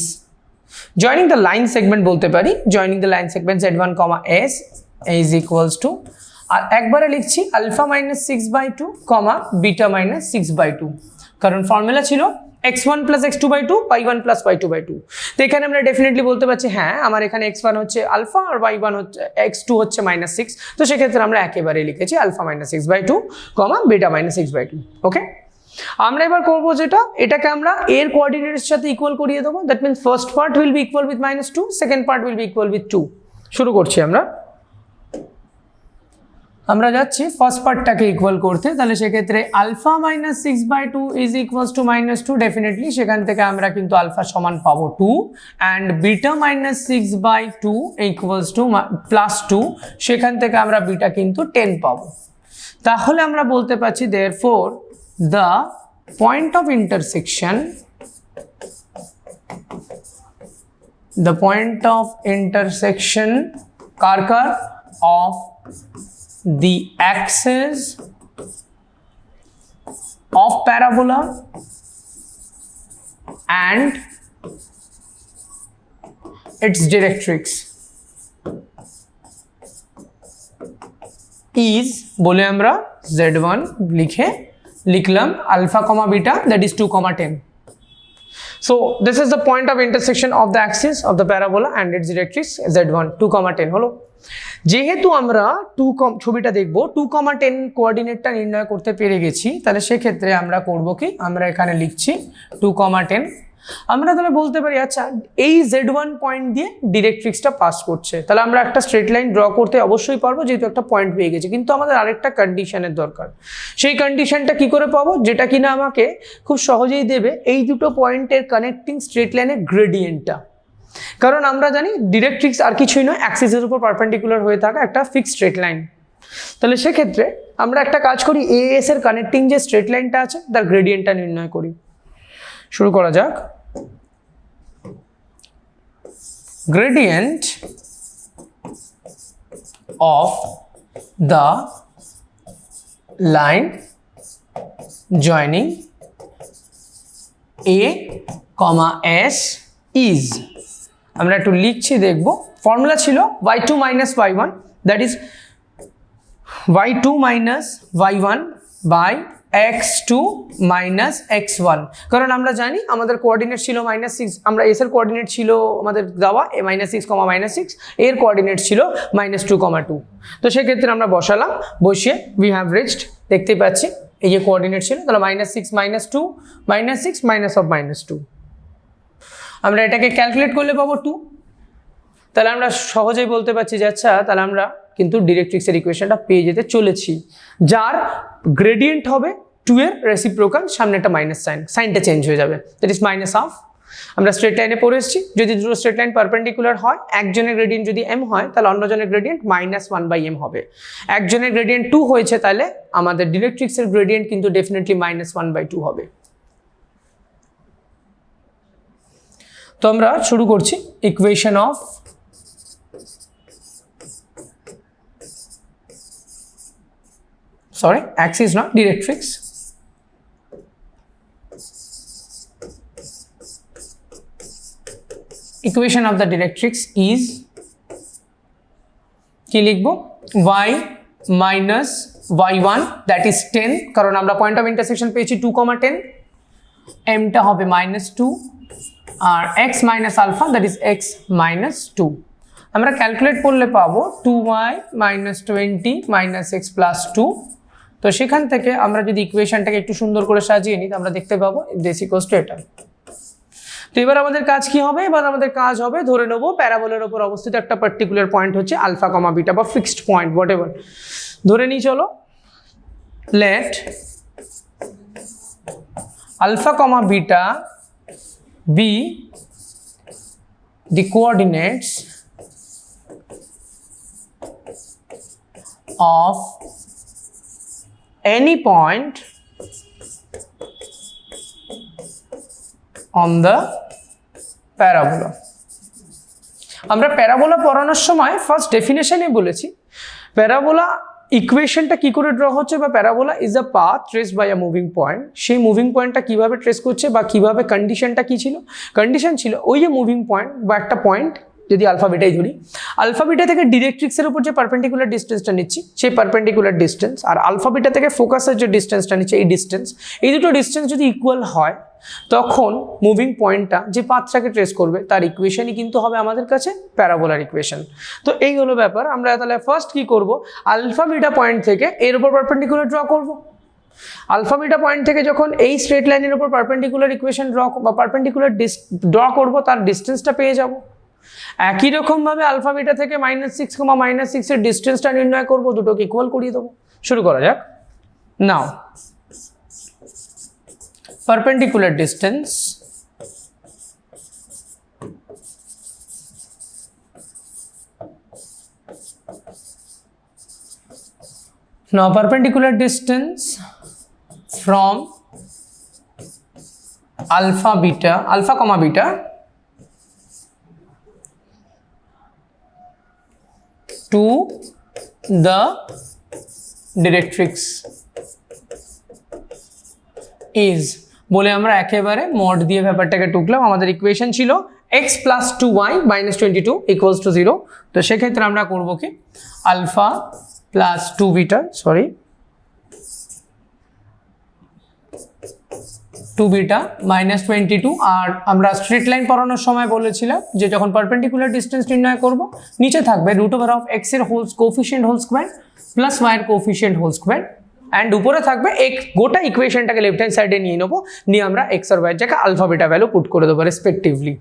Speaker 1: joining the line segment, বলতে পারি joining the line segment Z1 comma S is equals to, আর একবারে লিখছি alpha minus 6/2 comma beta minus 6/2, কারণ formula ছিল x1 plus x2/2 y1 plus y2/2। তো এখানে আমরা ডেফিনেটলি বলতে পারছি হ্যাঁ আমার এখানে x1 হচ্ছে আলফা আর y1 হচ্ছে x2 হচ্ছে -6। তো সেক্ষেত্রে আমরা একেবারে লিখেছি alpha minus 6/2 comma beta minus 6/2। Okay, আমরা এবার করবো যেটা, এটাকে আমরা এর কোঅর্ডিনেটের সাথে ইকুয়াল করিয়ে দেবো। That means first part will be equal with -2, second part will be equal with 2। শুরু করছি আমরা যাচ্ছি ফার্স্ট পার্টটাকে ইকুয়াল করতে। তাহলে সেক্ষেত্রে alpha minus 6/2 is equals to -2, definitely সেখান থেকে আমরা কিন্তু আলফা সমান পাবো 2, and beta minus 6/2 equals to +2, সেখান থেকে আমরা বিটা কিন্তু 10 পাবো। তাহলে আমরা বলতে পারছি therefore the point of intersection car of the axis of parabola and its directrix is, বলে আমরা Z1 লিখলাম alpha comma beta, that is 2, 10. So this is the point of intersection of the axis of the parabola and its directrix Z1 2, 10 হলো। যেহেতু আমরা ছবিটা দেখবো 2, 10 কোঅর্ডিনেটটা নির্ণয় করতে পেরে গেছি, তাহলে সেক্ষেত্রে আমরা করব কি, আমরা এখানে লিখছি 2, 10। আমরা তাহলে বলতে পারি আচ্ছা এই Z1 পয়েন্ট দিয়ে ডিরেক্ট্রিক্সটা পাস করছে, তাহলে আমরা একটা স্ট্রেট লাইন ড্র করতে অবশ্যই পারবো যেহেতু একটা পয়েন্ট পেয়ে গেছি। কিন্তু আমাদের আরেকটা কন্ডিশনের দরকার। সেই কন্ডিশনটা কি করে পাবো, যেটা কিনা আমাকে খুব সহজেই দেবে এই দুটো পয়েন্টের কানেক্টিং স্ট্রেট লাইনের গ্রেডিয়েন্টটা। কারণ আমরা জানি ডিরেক্ট্রিক্স আর কিছুই নয়, অ্যাক্সিসের উপর পারপেন্ডিকুলার হয়ে থাকা একটা ফিক্সড স্ট্রেট লাইন। তাহলে সেক্ষেত্রে আমরা একটা কাজ করি, এএস এর কানেক্টিং যে স্ট্রেট লাইনটা আছে তার গ্রেডিয়েন্টটা নির্ণয় করি। শুরু করা যাক। Gradient of the line joining A, S is, আমরা একটু লিখছি দেখব। ফর্মুলা ছিল y2 minus y1, that is y2 minus y1 by x2 minus x1, কারণ আমরা জানি আমাদের কোঅর্ডিনেট ছিল -6, আমরা s এর কোঅর্ডিনেট ছিল আমাদের দেওয়া -6, -6, এর কোঅর্ডিনেট ছিল -2, 2। তো সেক্ষেত্রে আমরা বসালাম, বসিয়ে we have reached, দেখতে পাচ্ছি এই যে কোঅর্ডিনেট ছিল, তাহলে -6 -2 -6 -2। আমরা এটাকে ক্যালকুলেট করলে পাবো 2। তাহলে আমরা সহজেই বলতে পারছি যে আচ্ছা তাহলে আমরা কিন্তু ডিরেক্ট্রিক্সের ইকুয়েশনটা পেয়ে যেতে চলেছি, যার গ্রেডিয়েন্ট হবে 2 এর রেসিপ্রোকাল, সামনে একটা মাইনাস সাইনটা চেঞ্জ হয়ে যাবে, দ্যাট ইজ -1/2। আমরা স্ট্রেট লাইনে পড়ে এসেছি, যদি দুটো স্ট্রেট লাইন পারপেন্ডিকুলার হয়, একজনের গ্রেডিয়েন্ট যদি m হয় তাহলে অন্যজনের গ্রেডিয়েন্ট -1/m হবে। একজনের গ্রেডিয়েন্ট 2 হয়েছে, তাহলে আমাদের ডিরেক্ট্রিক্সের গ্রেডিয়েন্ট কিন্তু ডেফিনেটলি -1/2 হবে। তো আমরা শুরু করছি equation of axis not directrix, equation of the directrix is কি লিখবো y minus y1 that is 10, কারণ আমরা পয়েন্ট অফ ইন্টারসেকশন পেয়েছি 2, 10, mটা হবে -2 আর x minus alpha that is x minus 2। আমরা ক্যালকুলেট করলে পাবো 2y minus 20 minus x plus 2। তো সেখান থেকে আমরা যদি ইকুয়েশনটাকে একটু সুন্দর করে সাজিয়ে নিই আমরা দেখতে পাবো দিস ইকুয়ালস টু এটা। তো এবার আমাদের কাজ কি হবে, এবার আমাদের কাজ হবে ধরে নেবো প্যারাবোলার উপর অবস্থিত একটা পার্টিকুলার পয়েন্ট হচ্ছে আলফা কমা বিটা বা ফিক্সড পয়েন্ট হোয়াট এভার ধরে নিই। চলো let alpha comma beta be the coordinates of any point on the parabola। আমরা প্যারাবোলা পড়ানোর সময় ফার্স্ট ডেফিনেশনে বলেছি প্যারাবোলা ইকুয়েশনটা কি করে ড্র হচ্ছে বা parabola is a path trace by a moving point. সেই মুভিং পয়েন্টটা কিভাবে ট্রেস করছে বা কিভাবে কন্ডিশনটা কি ছিল, কন্ডিশন ছিল ওই যে মুভিং পয়েন্ট বা একটা পয়েন্ট যদি আলফা বিটাই ধরি, আলফা বিটা থেকে ডিরেক্ট্রিক্সের উপর যে পারপেন্ডিকুলার ডিস্টেন্সটা নিচ্ছি সেই পারপেন্ডিকুলার ডিস্টেন্স আর আলফা বিটা থেকে ফোকাসের যে ডিস্টেন্সটা নিচ্ছে এই দুটো ডিস্টেন্স যদি ইকুয়াল হয় তখন মুভিং পয়েন্টটা যে পাথটাকে ট্রেস করবে তার ইকুয়েশনই কিন্তু হবে আমাদের কাছে প্যারাবোলার ইকুয়েশন। তো এই হলো ব্যাপার। আমরা তাহলে ফার্স্ট কি করব, আলফা বিটা পয়েন্ট থেকে এর উপর পারপেন্ডিকুলার ড্র করব। আলফা বিটা পয়েন্ট থেকে যখন এই স্ট্রেট লাইনের উপর পারপেন্ডিকুলার ইকুয়েশন ড্র বা পারপেন্ডিকুলার ড্র করব তার ডিস্টেন্সটা পেয়ে যাব। একই রকমভাবে আলফা বিটা থেকে -6, এর ডিস্টেন্সটা নির্ণয় করব, দুটোকে ইকুয়াল করিয়ে দেবো। শুরু করা যাক। নাও perpendicular distance from alpha comma beta to the directrix is বলে আমরা একেবারে মড দিয়ে ব্যাপারটাকে টুকলাম। আমাদের ইকুয়েশন ছিল x plus 2y minus 22 equals to 0। তো সেক্ষেত্রে আমরা করবো কি আলফা প্লাস 2 বিটা মাইনাস 22 আর আমরা স্ট্রেট লাইন পড়ানোর সময় বলেছিলাম যে যখন পারপেন্ডিকুলার ডিস্টেন্স নির্ণয় করব নিচে থাকবে √of x এর coefficient whole square plus y এর কোএফিসিয়েন্ট হোল স্কোয়ার অ্যান্ড উপরে থাকবে গোটা ইকুয়েশনটাকে লেফট হ্যান্ড সাইডে নিয়ে নেবো, নিয়ে আমরা এক্স আর ওয়াইয়ের জায়গায় আলফা বিটা ভ্যালু পুট করে দেবো রেসপেক্টিভলি।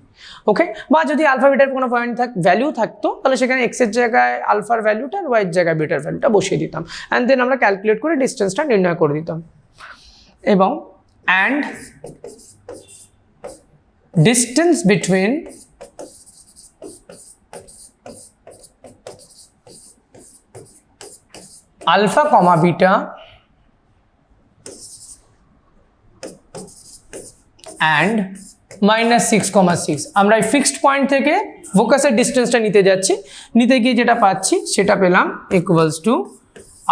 Speaker 1: ওকে, বা যদি আলফা বিটার কোনো পয়েন্ট ভ্যালু থাকতো তাহলে সেখানে এক্সের জায়গায় আলফার ভ্যালুটা আর ওয়াইয়ের জায়গায় বিটার ভ্যালুটা বসিয়ে দিতাম অ্যান্ড দেন আমরা ক্যালকুলেট করে ডিস্টেন্সটা নির্ণয় করে দিতাম। এবং and distance between alpha comma beta and -6,6 আমরা এই ফিক্সড পয়েন্ট থেকে ফোকাসের ডিস্টেন্সটা নিতে যাচ্ছি, নিতে গিয়ে যেটা পাচ্ছি সেটা পেলাম equals to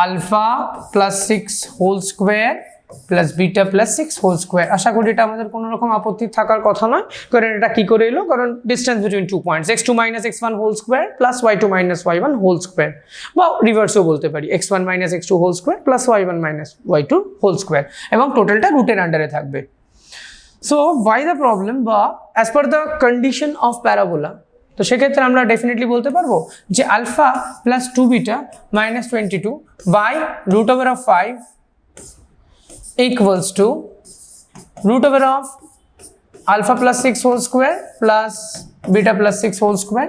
Speaker 1: alpha plus 6 whole square plus beta plus 6 whole square. আশা করি এটা আমাদের কোনো রকম আপত্তি থাকার কথা নয়, কারণ এটা কি করে এলো, কারণ distance between 2 points x2 - x1 whole square plus y2 - y1 whole square, বা রিভার্সও বলতে পারি x1 - x2 whole square plus y1 - y2 whole square, এবং টোটালটা রুটের আন্ডারে থাকবে। So why the problem, বা as per the condition of parabola, তো সেক্ষেত্রে আমরা ডেফিনেটলি বলতে পারবো যে alpha plus 2 beta minus 22 by √5 equals to √of alpha plus 6 whole square plus beta plus 6 whole square.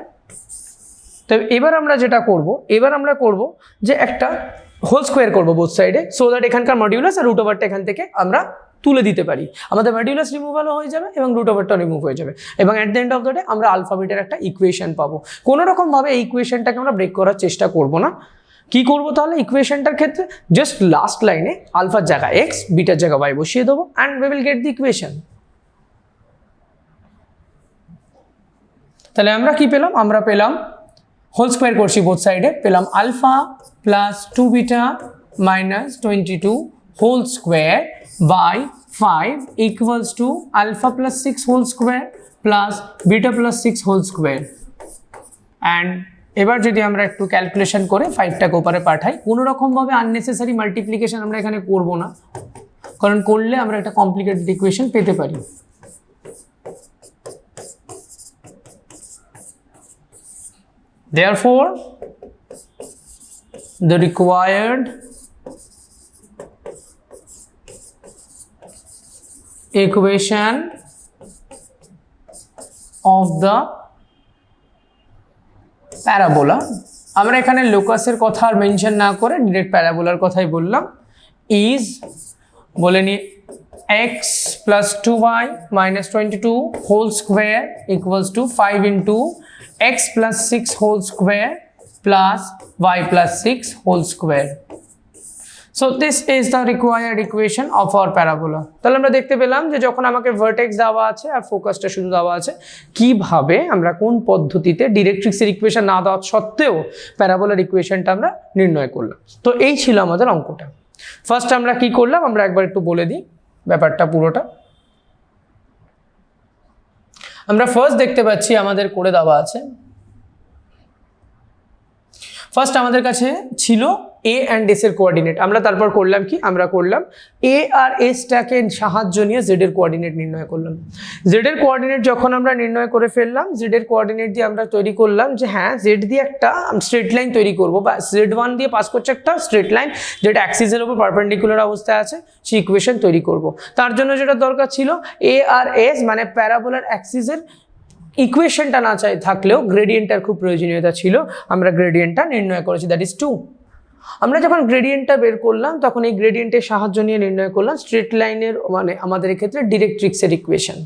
Speaker 1: তো এবার আমরা যেটা করব, আমরা করব যে একটা হোল স্কোয়ার করবো বোথ সাইডে, সো দ্যাট এখানকার মডিউলাস আর √ওভারটা এখান থেকে আমরা তুলে দিতে পারি, আমাদের মডিউলাস রিমুভালও হয়ে যাবে এবং √ওভারটা রিমুভ হয়ে যাবে, এবং at the end of the day আমরা আলফা বিটার একটা ইকুয়েশন পাবো। কোনো রকমভাবে এই ইকুয়েশনটাকে আমরা ব্রেক করার চেষ্টা করব না। কি করব তাহলে ইকুয়েশনটার ক্ষেত্রে, জাস্ট লাস্ট লাইনে আলফার জায়গায় এক্স বিটার জায়গায় ওয়াই বসিয়ে দেবো and we will get the equation. তাহলে আমরা কি পেলাম, আমরা পেলাম হোল স্কোয়ার করছি বোথ সাইডে, পেলাম alpha plus 2 beta minus 22 whole square by 5 equals to alpha plus 6 whole square plus beta plus 6 whole square and এবার যদি আমরা একটু ক্যালকুলেশন করে 5টাকে উপরে পাঠাই কোনো রকম ভাবে আননেসেসারি মাল্টিপ্লিকেশন আমরা এখানে করব না কারণ করলে আমরা একটা কমপ্লিকেটেড ইকুয়েশন পেতে পারি therefore the required equation of the parabola আমরা এখানে লোকাসের কথা আর মেনশন না করে ডাইরেক্ট প্যারাবোলার কথাই বললাম ইজ বলে নি x plus 2y minus 22 whole square equals to 5 into x plus 6 whole square plus y plus 6 whole square. So this is the required equation of our parabola. তাহলে আমরা দেখতে পেলাম যে যখন আমাকে ভার্টেক্স দেওয়া আছে আর ফোকাসটা শুধু দেওয়া আছে কিভাবে আমরা কোন পদ্ধতিতে ডিরেক্ট্রিক্সের ইকুয়েশন না দেওয়া সত্ত্বেও প্যারাবোলার ইকুয়েশনটা আমরা নির্ণয় করলাম তো এই ছিল আমাদের অঙ্কটা ফার্স্ট আমরা কি করলাম আমরা একবার একটু বলে দিই ব্যাপারটা পুরোটা আমরা ফার্স্ট দেখতে পাচ্ছি আমাদের করে দেওয়া আছে ফার্স্ট আমাদের কাছে ছিল a and s এর কোঅর্ডিনেট আমরা তারপর করলাম কি আমরা করলাম a আর s টাকে সাহায্য নিয়ে z এর কোঅর্ডিনেট নির্ণয় করলাম z এর কোঅর্ডিনেট যখন আমরা নির্ণয় করে ফেললাম z এর কোঅর্ডিনেট দিয়ে আমরা তৈরি করলাম যে হ্যাঁ z দিয়ে একটা স্ট্রেট লাইন তৈরি করব বা z1 দিয়ে পাস করছে একটা স্ট্রেট লাইন যেটা অ্যাক্সিসের উপর পারপেন্ডিকুলার অবস্থায় আছে সেই ইকুয়েশন তৈরি করব তার জন্য যেটা দরকার ছিল a আর s মানে প্যারাবোলার অ্যাক্সিসের ইকুয়েশনটা না চাই থাকলেও গ্রেডিয়েন্টটার খুব প্রয়োজনীয়তা ছিল আমরা গ্রেডিয়েন্টটা নির্ণয় করেছি দ্যাট ইজ 2 আমরা যখন গ্রেডিয়েন্টটা বের করলাম তখন এই গ্রেডিয়েন্টের সাহায্য নিয়ে নির্ণয় করলাম স্ট্রেট লাইনের মানে আমাদের ক্ষেত্রে ডিরেক্ট্রিক্সের ইকুয়েশন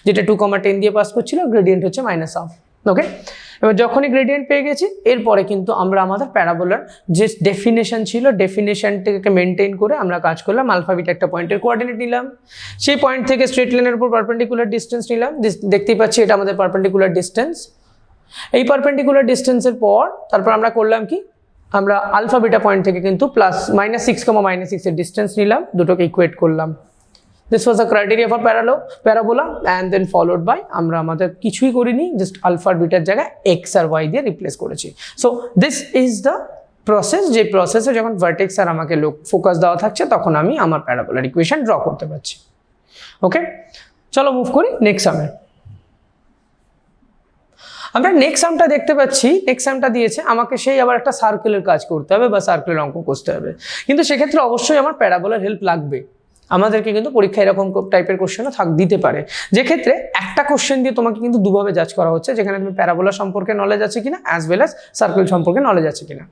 Speaker 1: যেটা 2,10 দিয়ে পাস করছিল গ্রেডিয়েন্ট হচ্ছে -1/2 ওকে এবার যখনই গ্রেডিয়েন্ট পেয়ে গেছি এরপরে কিন্তু আমরা আমাদের প্যারাবোলার যে ডেফিনেশন ছিল ডেফিনেশনটাকে মেনটেন করে আমরা কাজ করলাম আলফা বিটা একটা পয়েন্টের কোঅর্ডিনেট নিলাম সেই পয়েন্ট থেকে স্ট্রেট লাইনের উপর পারপেন্ডিকুলার ডিসটেন্স নিলাম দেখতেই পাচ্ছি এটা আমাদের পারপেন্ডিকুলার ডিসটেন্স এই পারপেন্ডিকুলার ডিসটেন্সের পর তারপর আমরা করলাম কি আমরা আলফা বিটা পয়েন্ট থেকে কিন্তু -6, এর ডিসটেন্স নিলাম দুটোকে ইকুয়েট করলাম this was a criteria for parabola and then followed by আমরা আমাদের কিছুই করিনি জাস্ট আলফা আর বিটার জায়গায় এক্স আর ওয়াই দিয়ে রিপ্লেস করেছি so this is the process যে প্রসেসে যখন ভার্টেক্স আর আমাকে ফোকাস দেওয়া থাকছে তখন আমি আমার প্যারাবোলার ইকুয়েশন ড্র করতে পারছি ওকে চলো মুভ করি নেক্সট সামে আমরা নেক্সট সামটা দেখতে পাচ্ছি নেক্সট সামটা দিয়েছে আমাকে সেই আবার একটা সার্কেলের কাজ করতে হবে বা সার্কেলের অঙ্ক করতে হবে কিন্তু সেক্ষেত্রে অবশ্যই আমার প্যারাবোলার হেল্প লাগবে আমাদেরকে কিন্তু পরীক্ষা এরকম টাইপের কোশ্চেনও দিতে পারে যে ক্ষেত্রে একটা কোশ্চেন দিয়ে তোমাকে কিন্তু দুভাবে জাজ করা হচ্ছে যেখানে তুমি প্যারাবোলা সম্পর্কে নলেজ আছে কিনা অ্যাজ ওয়েল অ্যাজ সার্কেল সম্পর্কে নলেজ আছে কিনা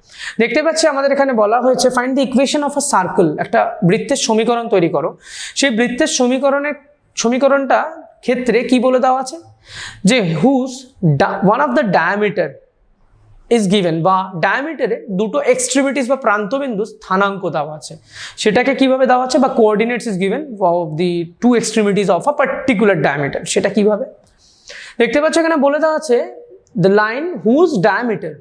Speaker 1: দেখতে পাচ্ছি আমাদের এখানে বলা হয়েছে find the equation of a circle একটা বৃত্তের সমীকরণ তৈরি করো সেই বৃত্তের সমীকরণটা ক্ষেত্রে কি বলে দেওয়া আছে যে whose one of the diameter is given বা ডায়ামিটারে দুটো এক্সট্রিমিটিস বা প্রান্তবিন্দু স্থানাঙ্ক দেওয়া আছে সেটাকে কিভাবে দেওয়া আছে বা coordinates is given of the two extremities of a particular diameter সেটা কিভাবে দেখতে পাচ্ছ এখানে বলে দেওয়া আছে the line whose diameter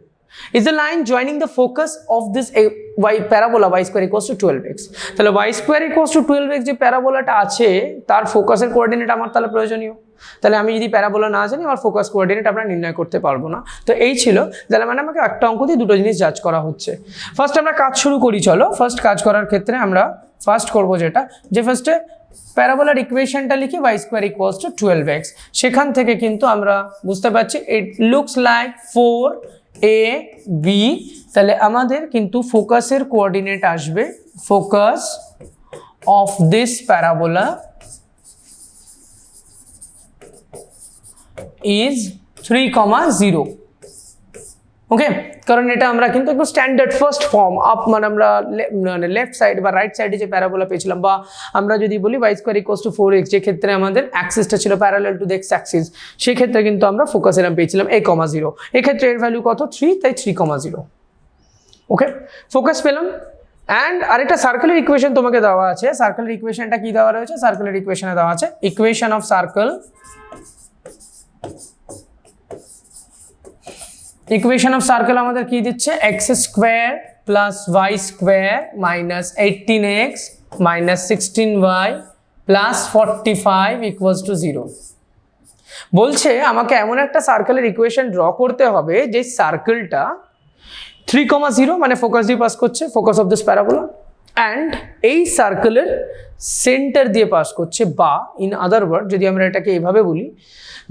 Speaker 1: is the line joining the focus of this parabola y square equals to 12x তাহলে y square equals to 12x যে প্যারাবোলাটা আছে তার ফোকাসের কোঅর্ডিনেট আমার তাহলে প্রয়োজনীয় তাহলে আমি যদি প্যারাবোলা না জানি আমার ফোকাস কোঅর্ডিনেট আমরা নির্ণয় করতে পারবো না তো এই ছিল তাহলে মানে আমাকে একটা অঙ্ক দিয়ে দুটো জিনিস জাজ করা হচ্ছে ফার্স্ট আমরা কাজ শুরু করি চলো ফার্স্ট কাজ করার ক্ষেত্রে আমরা ফার্স্ট করব যেটা যে ফার্স্টে প্যারাবোলার ইকুয়েশনটা লিখি y square equals to 12x সেখান থেকে কিন্তু আমরা বুঝতে পারছি ইট লুকস লাইক 4a b তাহলে আমাদের কিন্তু ফোকাসের কোঅর্ডিনেট আসবে focus of this parabola is 3,0 ওকে কারণ এটা আমরা কিন্তু একটু স্ট্যান্ডার্ড ফার্স্ট ফর্ম আপ মানে আমরা লেফট সাইড বা রাইট সাইডে যে প্যারাবোলা পেয়েছিলাম বা আমরা যদি বলি y square equals to 4x যে ক্ষেত্রে আমাদের অ্যাক্সিসটা ছিল parallel to the x Axis সেই ক্ষেত্রে কিন্তু আমরা ফোকাস এরকম পেয়েছিলাম a,0 এই ক্ষেত্রে এর ভ্যালু কত 3 তাই 3,0 ওকে ফোকাস পেলাম অ্যান্ড আরেকটা সার্কেলের ইকুয়েশন তোমাকে দেওয়া আছে সার্কেলের ইকুয়েশনটা কি দেওয়া রয়েছে সার্কেলের ইকুয়েশনে দেওয়া আছে equation of circle equation of circle আমাদের কি দিচ্ছে x square plus y square minus 18x minus 16y plus 45 equals to 0। বলছে আমাকে এমন একটা সার্কেলের ইকুয়েশন ড্র করতে হবে যে সার্কেলটা 3,0 মানে ফোকাস দিয়ে পাস করছে, focus of this parabola, and এই সার্কেলের সেন্টার দিয়ে পাস করছে, বা ইন আদার ওয়ার্ড যদি আমরা এটাকে এইভাবে বলি,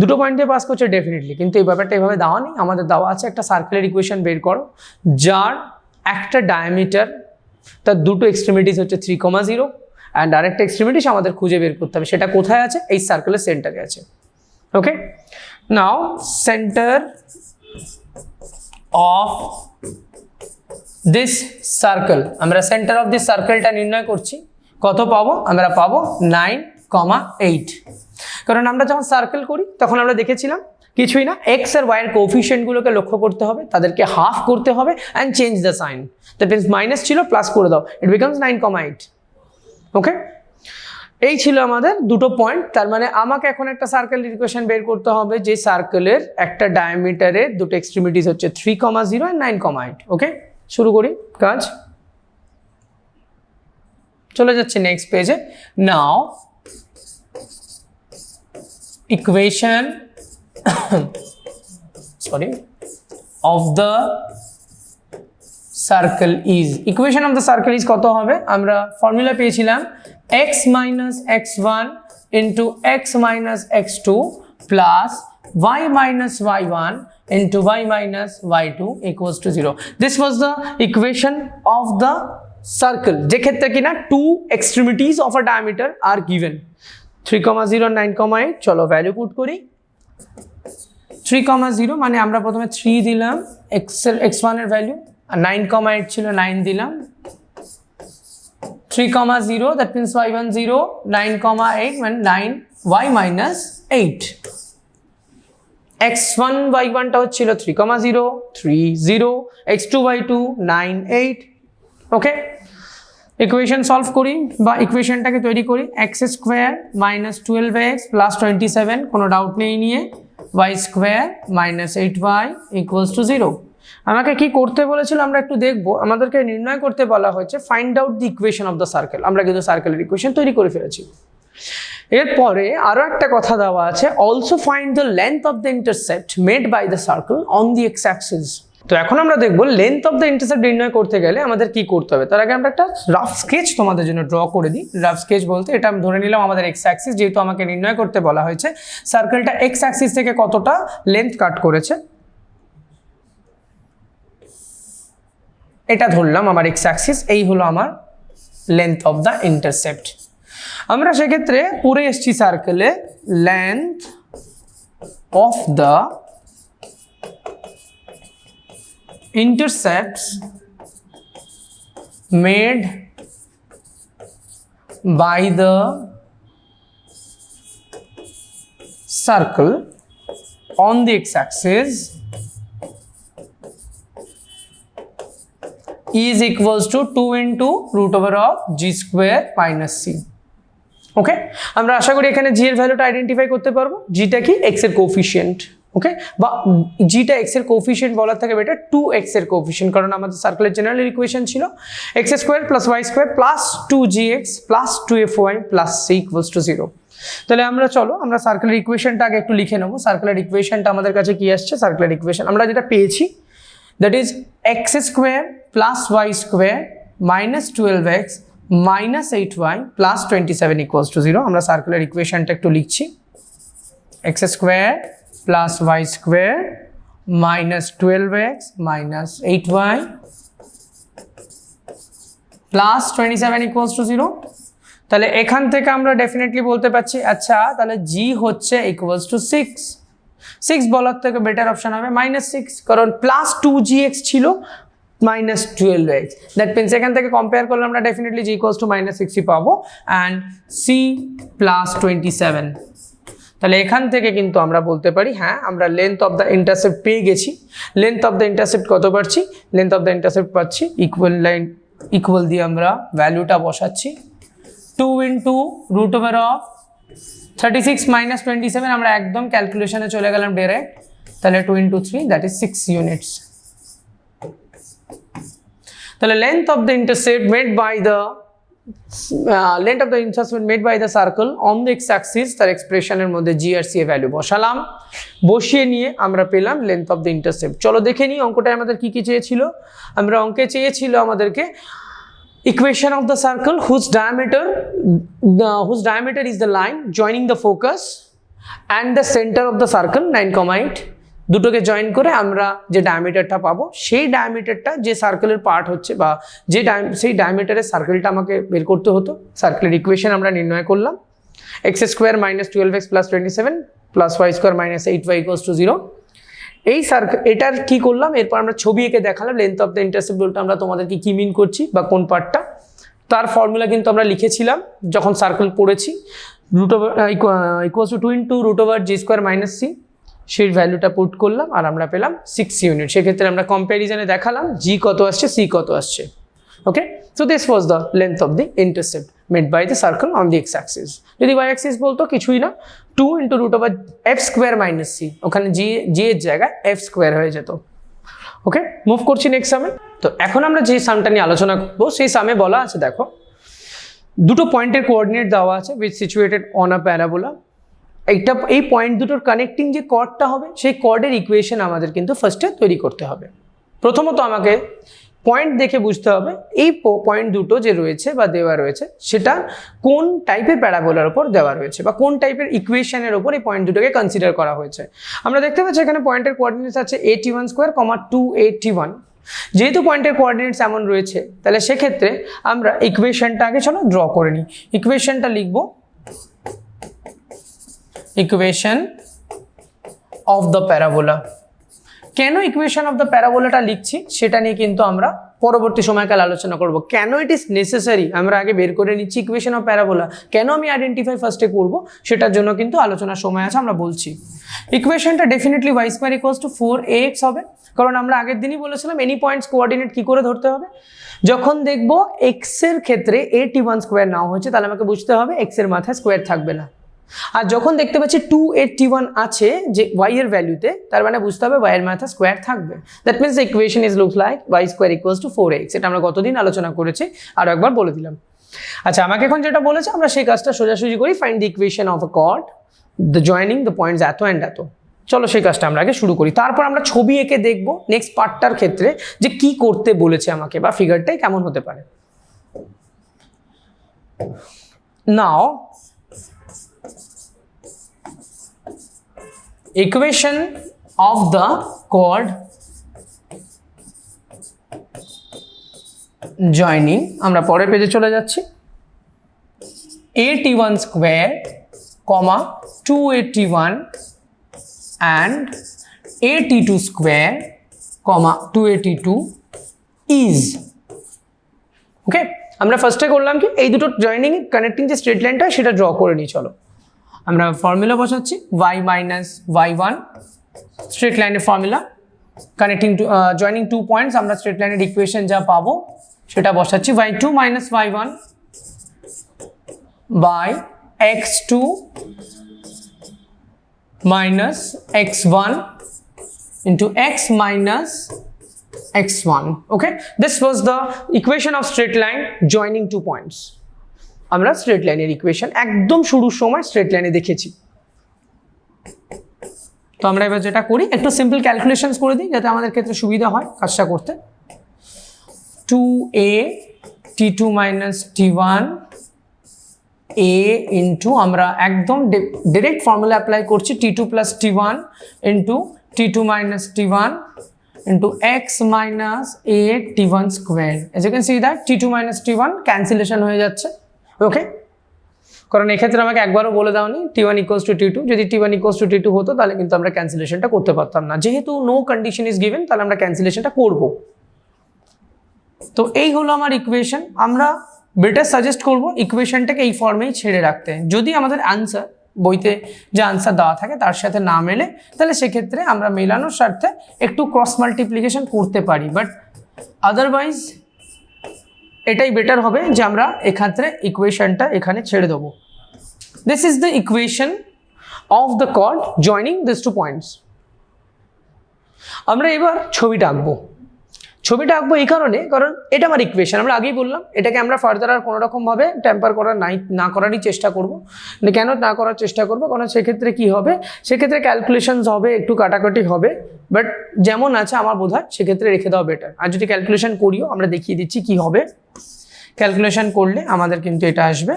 Speaker 1: দুটো পয়েন্ট দিয়ে পাস করছে ডেফিনেটলি, কিন্তু এই ব্যাপারটা এইভাবে দেওয়া নেই। আমাদের দেওয়া আছে একটা সার্কেলের ইকুয়েশন বের করো যার একটা ডায়ামিটার, তার দুটো এক্সট্রিমিটিস হচ্ছে 3,0 অ্যান্ড আরেকটা এক্সট্রিমিটিস আমাদের খুঁজে বের করতে হবে, সেটা কোথায় আছে? এই সার্কেলের সেন্টারে আছে। ওকে, নাও সেন্টার অফ দিস সার্কেল, আমরা সেন্টার অফ দিস সার্কেলটা নির্ণয় করছি। কত পাবো? আমরা পাবো 9,8, কারণ আমরা যখন সার্কেল করি তখন আমরা দেখেছিলাম কিছুই না, এক্স আর ওয়াই এর কোএফিসিয়েন্টগুলোকে লক্ষ্য করতে হবে, তাদেরকে হাফ করতে হবে and change the sign. That means minus ছিল, প্লাস করে দাও, ইট বিকামস 9,8। ওকে, এই ছিল আমাদের দুটো পয়েন্ট। তার মানে আমাকে এখন একটা সার্কেলের ইকুয়েশন বের করতে হবে যে সার্কেলের একটা ডায়ামিটারের দুটো এক্সট্রিমিটিস হচ্ছে 3,0 অ্যান্ড 9,8। ওকে, শুরু করি কাজ। চলে যাচ্ছে নেক্সট পেজে। নাও equation sorry of the circle is, equation of the circle is কত হবে? আমরা ফর্মুলা পেয়েছিলাম x minus x1 into x minus x2 plus y minus y1 into y minus y2 equals to 0. This was the equation of the circle, যে ক্ষেত্রে কিনা two extremities of a diameter are given, 3,0 and 9,8। চলো value put করি। 3,0 মানে আমরা প্রথমে 3 দিলাম x1 এর ভ্যালু, আর 9,8 ছিল 9 দিলাম। 3,0 that means y1 0, 9,8 মানে 9y minus 8। x1 y1 টা হচ্ছিল 3,0 3 0, x2 y2 9 8। ওকে, ইকুয়েশন সলভ করি বা ইকুয়েশনটাকে তৈরি করি। X square minus 12x plus 27, কোনো ডাউট নেই নিয়ে, y square minus 8y equals to 0। আমাকে কি করতে বলেছিল আমরা একটু দেখবো। আমাদেরকে নির্ণয় করতে বলা হয়েছে find out the equation of the circle. আমরা কিন্তু সার্কেলের ইকুয়েশন তৈরি করে ফেলেছি। এরপরে আরো একটা কথা দেওয়া আছে, also find the length of the intercept made by the circle on the x axis. তো এখন আমরা দেখবো লেন্থ অফ দ্য ইন্টারসেপ্ট নির্ণয় করতে গেলে আমাদের কি করতে হবে। তার আগে আমরা একটা রাফ স্কেচ তোমাদের জন্য ড্র করে দিই। রাফ স্কেচ বলতে এটা আমি ধরে নিলাম আমাদের এক্স অ্যাক্সিস, যেহেতু আমাকে নির্ণয় করতে বলা হয়েছে সার্কেলটা এক্স অ্যাক্সিস থেকে কতটা লেন্থ কাট করেছে, এটা ধরলাম আমার এক্স অ্যাক্সিস, এই হলো আমার লেন্থ অফ দ্য ইন্টারসেপ্ট। আমরা সেক্ষেত্রে পড়ে এসছি সার্কেলে length of the intercepts made by the circle on the x-axis is equals to 2 into root over of g square minus c. ওকে, আমরা আশা করি এখানে g এর ভ্যালুটা আইডেন্টিফাই করতে পারবো। gটা কি? x এর কোএফিসিয়েন্ট। ওকে, বা জিটা এক্স এর কোএফিসিয়েন্ট বলার থেকে বেটার 2x এর কোএফিসিয়েন্ট, কারণ আমাদের সার্কেলের জেনারেল ইকুয়েশন ছিল x square plus y square plus 2gx plus 2fy plus c equals to 0। তাহলে আমরা সার্কেলের ইকুয়েশনটা আগে একটু লিখে নেবো। সার্কেলের ইকুয়েশনটা আমাদের কাছে কি আসছে? সার্কেলের ইকুয়েশন আমরা যেটা পেয়েছি that is x square plus y square minus 12x minus 8y plus 27 equals to 0। আমরা সার্কেলের ইকুয়েশনটা একটু লিখছি, x square plus y square minus 12x minus 8y plus 27 equals to 0। তাহলে এখান থেকে আমরা ডেফিনেটলি বলতে পারছি, আচ্ছা তাহলে g হচ্ছে ইকুয়ালস টু 6 বলার থেকে বেটার অপশন হবে -6, কারণ প্লাস 2gx ছিল মাইনাস 12x। দ্যাট মিনস এখান থেকে কম্পেয়ার করলে আমরা ডেফিনেটলি g ইকুয়ালস টু -6 পাবো অ্যান্ড c প্লাস 27। তাহলে এখান থেকে কিন্তু আমরা বলতে পারি হ্যাঁ আমরা লেন্থ অফ দ্য ইন্টারসেপ্ট পেয়ে গেছি। লেন্থ অফ দ্য ইন্টারসেপ্ট কত পাচ্ছি? লেন্থ অফ দ্য ইন্টারসেপ্ট পাচ্ছি ইকুয়াল দিয়ে আমরা ভ্যালুটা বসাচ্ছি 2 into root over of 36 minus 27, আমরা একদম ক্যালকুলেশনে চলে গেলাম ডাইরেক্ট। তাহলে 2 ইন্টু 3 দ্যাট ইজ 6 ইউনিটস। তাহলে length of the intercept made by the length of the intercept made by the circle on the x axis, তার এক্সপ্রেশনের মধ্যে জি আর সি এর ভ্যালু বসালাম, বসিয়ে নিয়ে আমরা পেলাম লেন্থ অফ দ্য ইন্টারসেপ্ট। চলো দেখে নিই অঙ্কটায় আমাদের কি কি চেয়েছিল। আমরা অঙ্কে চেয়েছিল আমাদেরকে equation of the circle whose diameter is the line joining the focus and the center of the circle 9,8, দুটোকে জয়েন করে আমরা যে ডায়ামিটারটা পাবো সেই ডায়ামিটারটা যে সার্কেলের পার্ট হচ্ছে বা যে সেই ডায়ামিটারের সার্কেলটা আমাকে বের করতে হতো। সার্কেলের ইকুয়েশন আমরা নির্ণয় করলাম, x square minus 12x plus 27 plus y square minus 8y equals to 0। এই সার্কেল এটার কি করলাম, এরপর আমরা ছবি এঁকে দেখালাম লেন্থ অফ দ্য ইন্টারসেপ্ট বলতে আমরা তোমাদেরকে কি মিন করছি বা কোন পার্টটা। তার ফর্মুলা কিন্তু আমরা লিখেছিলাম যখন সার্কেল পড়েছি, root over equals to 2 into root over g square minus c, সেই ভ্যালুটা পুট করলাম আর আমরা পেলাম 6 ইউনিট। সেক্ষেত্রে আমরা কম্প্যারিজনে দেখালাম জি কত আসছে, সি কত আসছে। Okay, so this was the length of the intercept made by the circle on the x axis. যদি ওয়াই অ্যাক্সিস বলতো কিছুই না, 2 into root over f square minus c, ওখানে জি এর জায়গায় এফ স্কোয়ার হয়ে যেত। ওকে, মুভ করছি নেক্সট সামে। তো এখন আমরা যে সামটা নিয়ে আলোচনা করবো সেই সামে বলা আছে, দেখো দুটো পয়েন্টের কোঅর্ডিনেট দেওয়া আছে which situated on a parabola. এই পয়েন্ট দুটোর কানেক্টিং যে কর্ডটা হবে সেই কর্ডের ইকুয়েশন আমাদের কিন্তু ফার্স্টে তৈরি করতে হবে। প্রথমত আমাকে পয়েন্ট দেখে বুঝতে হবে এই পয়েন্ট দুটো যে রয়েছে বা দেওয়া রয়েছে সেটা কোন টাইপের প্যারাবোলার উপর দেওয়া রয়েছে বা কোন টাইপের ইকুয়েশনের উপর এই পয়েন্ট দুটোকে কনসিডার করা হয়েছে। আমরা দেখতে পাচ্ছি এখানে পয়েন্টের কোঅর্ডিনেটস আছে AT1 স্কোয়ার, 2AT1। যেহেতু পয়েন্টের কোঅর্ডিনেটস এমন রয়েছে তাহলে সেক্ষেত্রে আমরা ইকুয়েশনটা আগে চলো ড্র করে নিই। ইকুয়েশনটা লিখবো ইকুয়েশন অফ দ্য প্যারাবোলা। কেন ইকুয়েশন অফ দ্য প্যারাবোলাটা লিখছি সেটা নিয়ে কিন্তু আমরা পরবর্তী সময়কাল আলোচনা করব। কেন ইট ইজ নেসেসারি আমরা আগে বের করে নিচ্ছি ইকুয়েশন অফ প্যারাবোলা, কেন আমি আইডেন্টিফাই ফার্স্টে করব সেটার জন্য কিন্তু আলোচনার সময় আছে, আমরা বলছি। ইকুয়েশনটা definitely y square equals to 4ax হবে, কারণ আমরা আগের দিনই বলেছিলাম এনি পয়েন্টস কোঅর্ডিনেট কি করে ধরতে হবে। যখন দেখব এক্স এর ক্ষেত্রে AT1 স্কোয়ার নাও হচ্ছে তাহলে আমাকে বুঝতে হবে এক্স এর মাথায় স্কোয়ার থাকবে না। আর যখন দেখতে পাচ্ছি 2AT1 আছে যে y এর ভ্যালুতে, তার মানে বুঝতে হবে y এর মাথায় স্কোয়ার থাকবে। That means the equation is looks like y square equals to 4ax। এটা আমরা গতদিন আলোচনা করেছি, আরো একবার বলে দিলাম। আচ্ছা, আমাকে এখন যেটা বলেছে আমরা সেই কাজটা সোজাসুজি করি। Find the equation of a chord the joining the points এত অ্যান্ড এত। চলো সেই কাজটা আমরা আগে শুরু করি, তারপর আমরা ছবি এঁকে দেখবো নেক্সট পার্টটার ক্ষেত্রে যে কি করতে বলেছে আমাকে বা ফিগারটাই কেমন হতে পারে। নাও equation of the chord joining, আমরা পরের পেজে চলে যাচ্ছি। AT1 square, 2AT1 and AT2 square, 2AT2 is। ওকে, আমরা ফার্স্টে করলাম কি এই দুটো জয়েনিং কানেক্টিং যে স্ট্রেট লাইনটা সেটা ড্র করে নিই। চলো আমরা ফর্মুলা বসাচ্ছি y মাইনাস y1, স্ট্রেট লাইনের formula connecting to joining 2 points. আমরা স্ট্রেট লাইনের ইকুয়েশন যা পাবো সেটা বসাচ্ছি, y2 minus y1 by x2 minus x1 into x minus x1. Okay, this was the equation of straight line joining 2 points. আমরা straight লাইনের equation একদম শুরুর সময় স্ট্রেট লাইনে দেখেছি। তো আমরা এবার যেটা করি একটু সিম্পল ক্যালকুলেশনস করে দিই যাতে আমাদের ক্ষেত্রে সুবিধা হয় কাজটা করতে। 2a t2 minus t1 a into আমরা একদম ডিরেক্ট ফর্মুলা অ্যাপ্লাই করছি t2 plus t1 into t2 minus t1 into x minus a t1 square. As you can see that t2 minus t1 cancellation হয়ে যাচ্ছে। ওকে, কারণ এক্ষেত্রে আমাকে একবারও বলে দাওনি t1 equals to t2, যদি t1 equals to t2 হতো তাহলে কিন্তু আমরা ক্যান্সেলেশনটা করতে পারতাম না। যেহেতু নো কন্ডিশন ইজ গিভেন তাহলে আমরা ক্যান্সেলেশনটা করব। তো এই হলো আমার ইকুয়েশন। আমরা বেটার সাজেস্ট করব ইকুয়েশনটাকে এই ফর্মেই ছেড়ে রাখতে। যদি আমাদের আনসার বইতে যে আনসার দেওয়া থাকে তার সাথে না মেলে তাহলে সেক্ষেত্রে আমরা মেলানোর স্বার্থে একটু ক্রস মাল্টিপ্লিকেশন করতে পারি, বাট আদারওয়াইজ এটাই বেটার হবে যে আমরা এক্ষেত্রে ইকুয়েশনটা এখানে ছেড়ে দেবো। This is the equation of the chord joining this 2 points. আমরা এবার ছবিটা আঁকবো। ছবিটা আঁকবো এই কারণে, কারণ এটা আমার ইকুয়েশন, আমরা আগেই বললাম এটাকে আমরা ফার্দার আর কোনো রকমভাবে টেম্পার করার না করারই চেষ্টা করব। কেন না করার চেষ্টা করব? কারণ সেক্ষেত্রে কি হবে, সেক্ষেত্রে ক্যালকুলেশনস হবে, একটু কাটাকাটি হবে, বাট যেমন আছে আমার বোধ হয় সেক্ষেত্রে রেখে দেওয়া বেটার। আর যদি ক্যালকুলেশন করিও, আমরা দেখিয়ে দিচ্ছি কি হবে। ক্যালকুলেশন করলে আমাদের কিন্তু এটা আসবে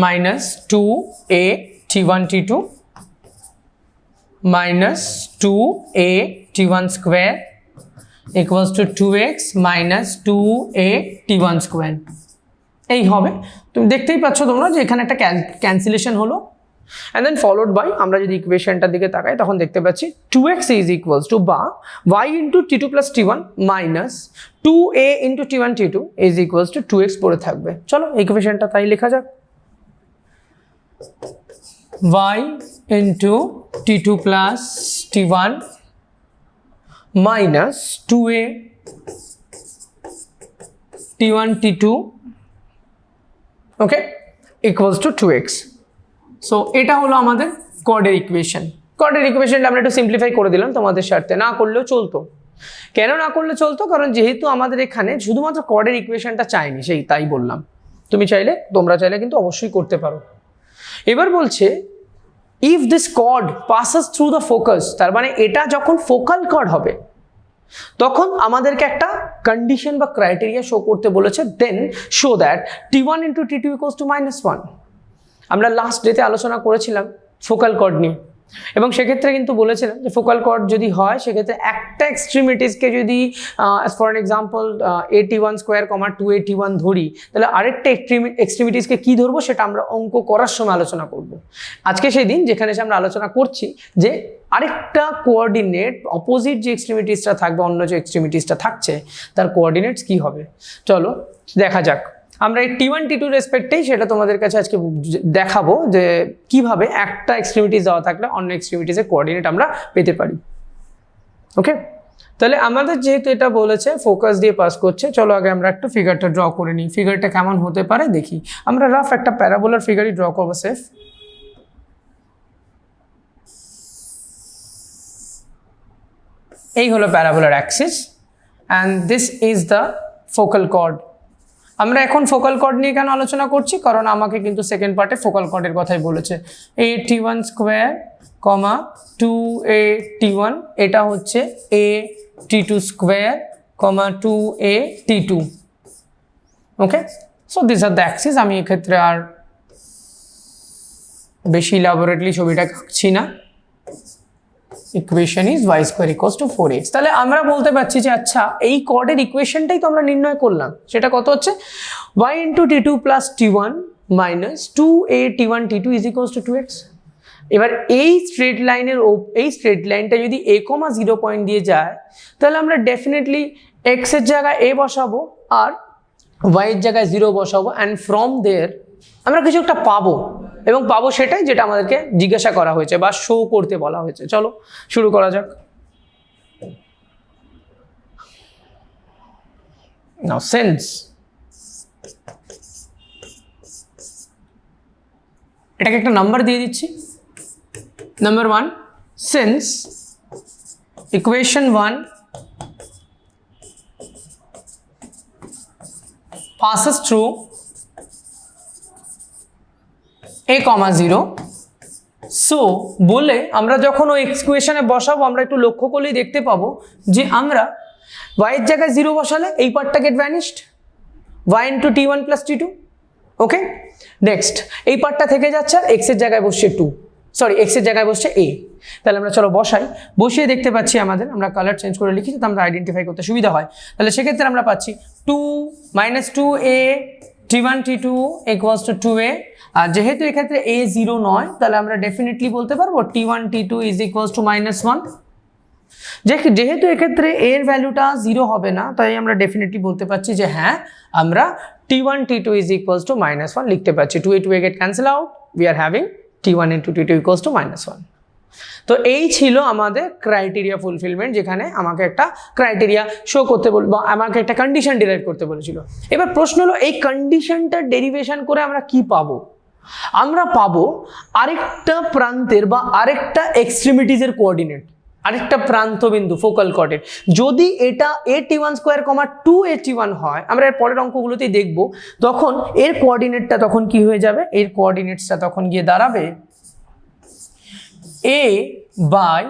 Speaker 1: -2a t1 t2 minus 2a t1 square equals to 2x minus 2a t1 square। এই হবে, তুমি দেখতেই পাচ্ছ তোমরা যে এখানে একটা ক্যান্সেলেশন হলো, and then followed by আমরা যদি ইকুয়েশনটার দিকে তাকাই তখন দেখতে পাচ্ছি 2x is equals to বা y into t2 plus t1 minus 2a into t1 t2 is equals to 2x পড়ে থাকবে। চলো ইকুয়েশনটা তাই লেখা যাক, y into t2 plus t1 minus 2a t1 t2 okay equals to 2x। So এটা হলো আমাদের কর্ডের ইকুয়েশন। কর্ডের ইকুয়েশনটা আমরা একটু সিম্পলিফাই করে দিলাম তোমাদের স্বার্থে, না করলেও চলতো। কেন না করলে চলতো? কারণ যেহেতু আমাদের এখানে শুধুমাত্র কর্ডের ইকুয়েশনটা চাইনি, সেই তাই বললাম। তোমরা চাইলে কিন্তু অবশ্যই করতে পারো। এবার বলছে if this chord passes through the focus, তার মানে এটা যখন ফোকাল কর্ড হবে তখন আমাদেরকে একটা কন্ডিশন বা ক্রাইটেরিয়া শো করতে বলেছে, then show that t1 into t2 equals to -1। আমরা লাস্ট ডেতে আলোচনা করেছিলাম ফোকাল কর্ড নিয়ে, এবং সেক্ষেত্রে কিন্তু বলেছিলাম যে ফোকাল কর্ড যদি হয় সেক্ষেত্রে একটা এক্সট্রিমিটিসকে যদি for an example a_t1 square, 2a_t1 ধরি, তাহলে আরেকটা এক্সট্রিমিটিসকে কি ধরবো সেটা আমরা অঙ্ক করার সময় আলোচনা করব। আজকে সেই দিন যেখানে আমরা আলোচনা করছি যে আরেকটা কোঅর্ডিনেট অপোজিট যে এক্সট্রিমিটিসটা থাকবে, অন্য যে এক্সট্রিমিটিসটা থাকছে তার কোঅর্ডিনেটস কি হবে। চলো দেখা যাক। আমরা এই t1 t2 রেসপেক্টেই সেটা তোমাদের কাছে আজকে দেখাবো যে কিভাবে একটা এক্সট্রিমিটিস দেওয়া থাকলে অন্য এক্সট্রিমিটিসের কোঅর্ডিনেট আমরা পেতে পারি। ওকে, তাহলে আমাদের যেহেতু এটা বলেছে ফোকাস দিয়ে পাস করছে, চলো আগে আমরা একটু ফিগারটা ড্র করে নিই। ফিগারটা কেমন হতে পারে দেখি। আমরা রাফ একটা প্যারাবোলার ফিগারই ড্র করবো সেফ। এই হলো প্যারাবোলার axis and this is the focal chord. আমরা এখন ফোকাল কর্ড নিয়ে কেন আলোচনা করছি, কারণ আমাকে কিন্তু সেকেন্ড পার্টে ফোকাল কর্ডের কথাই বলেছে। a_t1 স্কোয়ার, 2a_t1, এটা হচ্ছে a_t2 square, 2a_t2। Okay, so this are the Axis. আমি এক্ষেত্রে আর বেশি ইলাবোরেটলি ছবিটা আঁকছি না। Equation is y square equals two 4x। তাহলে আমরা বলতে পারছি যে আচ্ছা এই কর্ডের ইকুয়েশনটাই তো আমরা নির্ণয় করলাম, সেটা কত হচ্ছে y into t2 plus t1 minus 2a_t1 t2 is equals to 2x। এবার এই স্ট্রেট লাইনটা যদি a, 0 পয়েন্ট দিয়ে যায় তাহলে আমরা ডেফিনেটলি x এর জায়গায় a বসাবো আর y এর জায়গায় 0 বসাবো, অ্যান্ড ফ্রম দেয়ার আমরা কিছু একটা পাবো, এবং পাবো সেটাই যেটা আমাদেরকে জিজ্ঞাসা করা হয়েছে বা শো করতে বলা হয়েছে। চলো শুরু করা যাক। নাও সিন্স এটাকে একটা নাম্বার দিয়ে দিচ্ছি, number 1, since equation 1 passes through a, 0, so বলে আমরা যখন ওই ইকুয়েশনে বসাবো আমরা একটু লক্ষ্য করলেই দেখতে পাবো যে আমরা y এর জায়গায় 0 বসালে এই পার্টটা get vanished, y into t1 plus t2। Okay, next এই পার্টটা থেকে যাচ্ছে আর x এর জায়গায় বসছে x এর জায়গায় বসছে a। তাহলে আমরা চলো বসিয়ে দেখতে পাচ্ছি আমরা কালার চেঞ্জ করে লিখি যাতে আমরা আইডেন্টিফাই করতে সুবিধা হয়। তাহলে সেক্ষেত্রে আমরা পাচ্ছি 2 t1 t2 equals to 2a, আর যেহেতু এক্ষেত্রে a 0 নয় তাহলে আমরা ডেফিনেটলি বলতে পারবো t1 t2 is equals to -1। যেহেতু এক্ষেত্রে a এর ভ্যালুটা 0 হবে না, তাই আমরা ডেফিনেটলি বলতে পারছি যে হ্যাঁ আমরা t1 t2 is equals to -1 লিখতে পারছি। 2a get cancel out, we are having t1 into t2 equals to -1। তো এই ছিল আমাদের ক্রাইটেরিয়া ফুলফিলমেন্ট, যেখানে আমাকে একটা ক্রাইটেরিয়া শো করতে বা আমাকে একটা কন্ডিশন ডিরাইভ করতে বলেছিল। এবার প্রশ্ন হলো এই কন্ডিশনটার ডেরিভেশন করে আমরা কি পাবো? আমরা পাবো আরেকটা প্রান্তের বা আরেকটা এক্সট্রিমিটিজের কোঅর্ডিনেট। আরেকটা প্রান্ত বিন্দু ফোকাল কর্ডের, যদি এটা AT1 স্কোয়ার কমা 2AT1 হয়, আমরা এর পরের অঙ্কগুলোতেই দেখব, তখন এর কোঅর্ডিনেটটা তখন কি হয়ে যাবে, এর কোঅর্ডিনেটসটা তখন গিয়ে দাঁড়াবে A by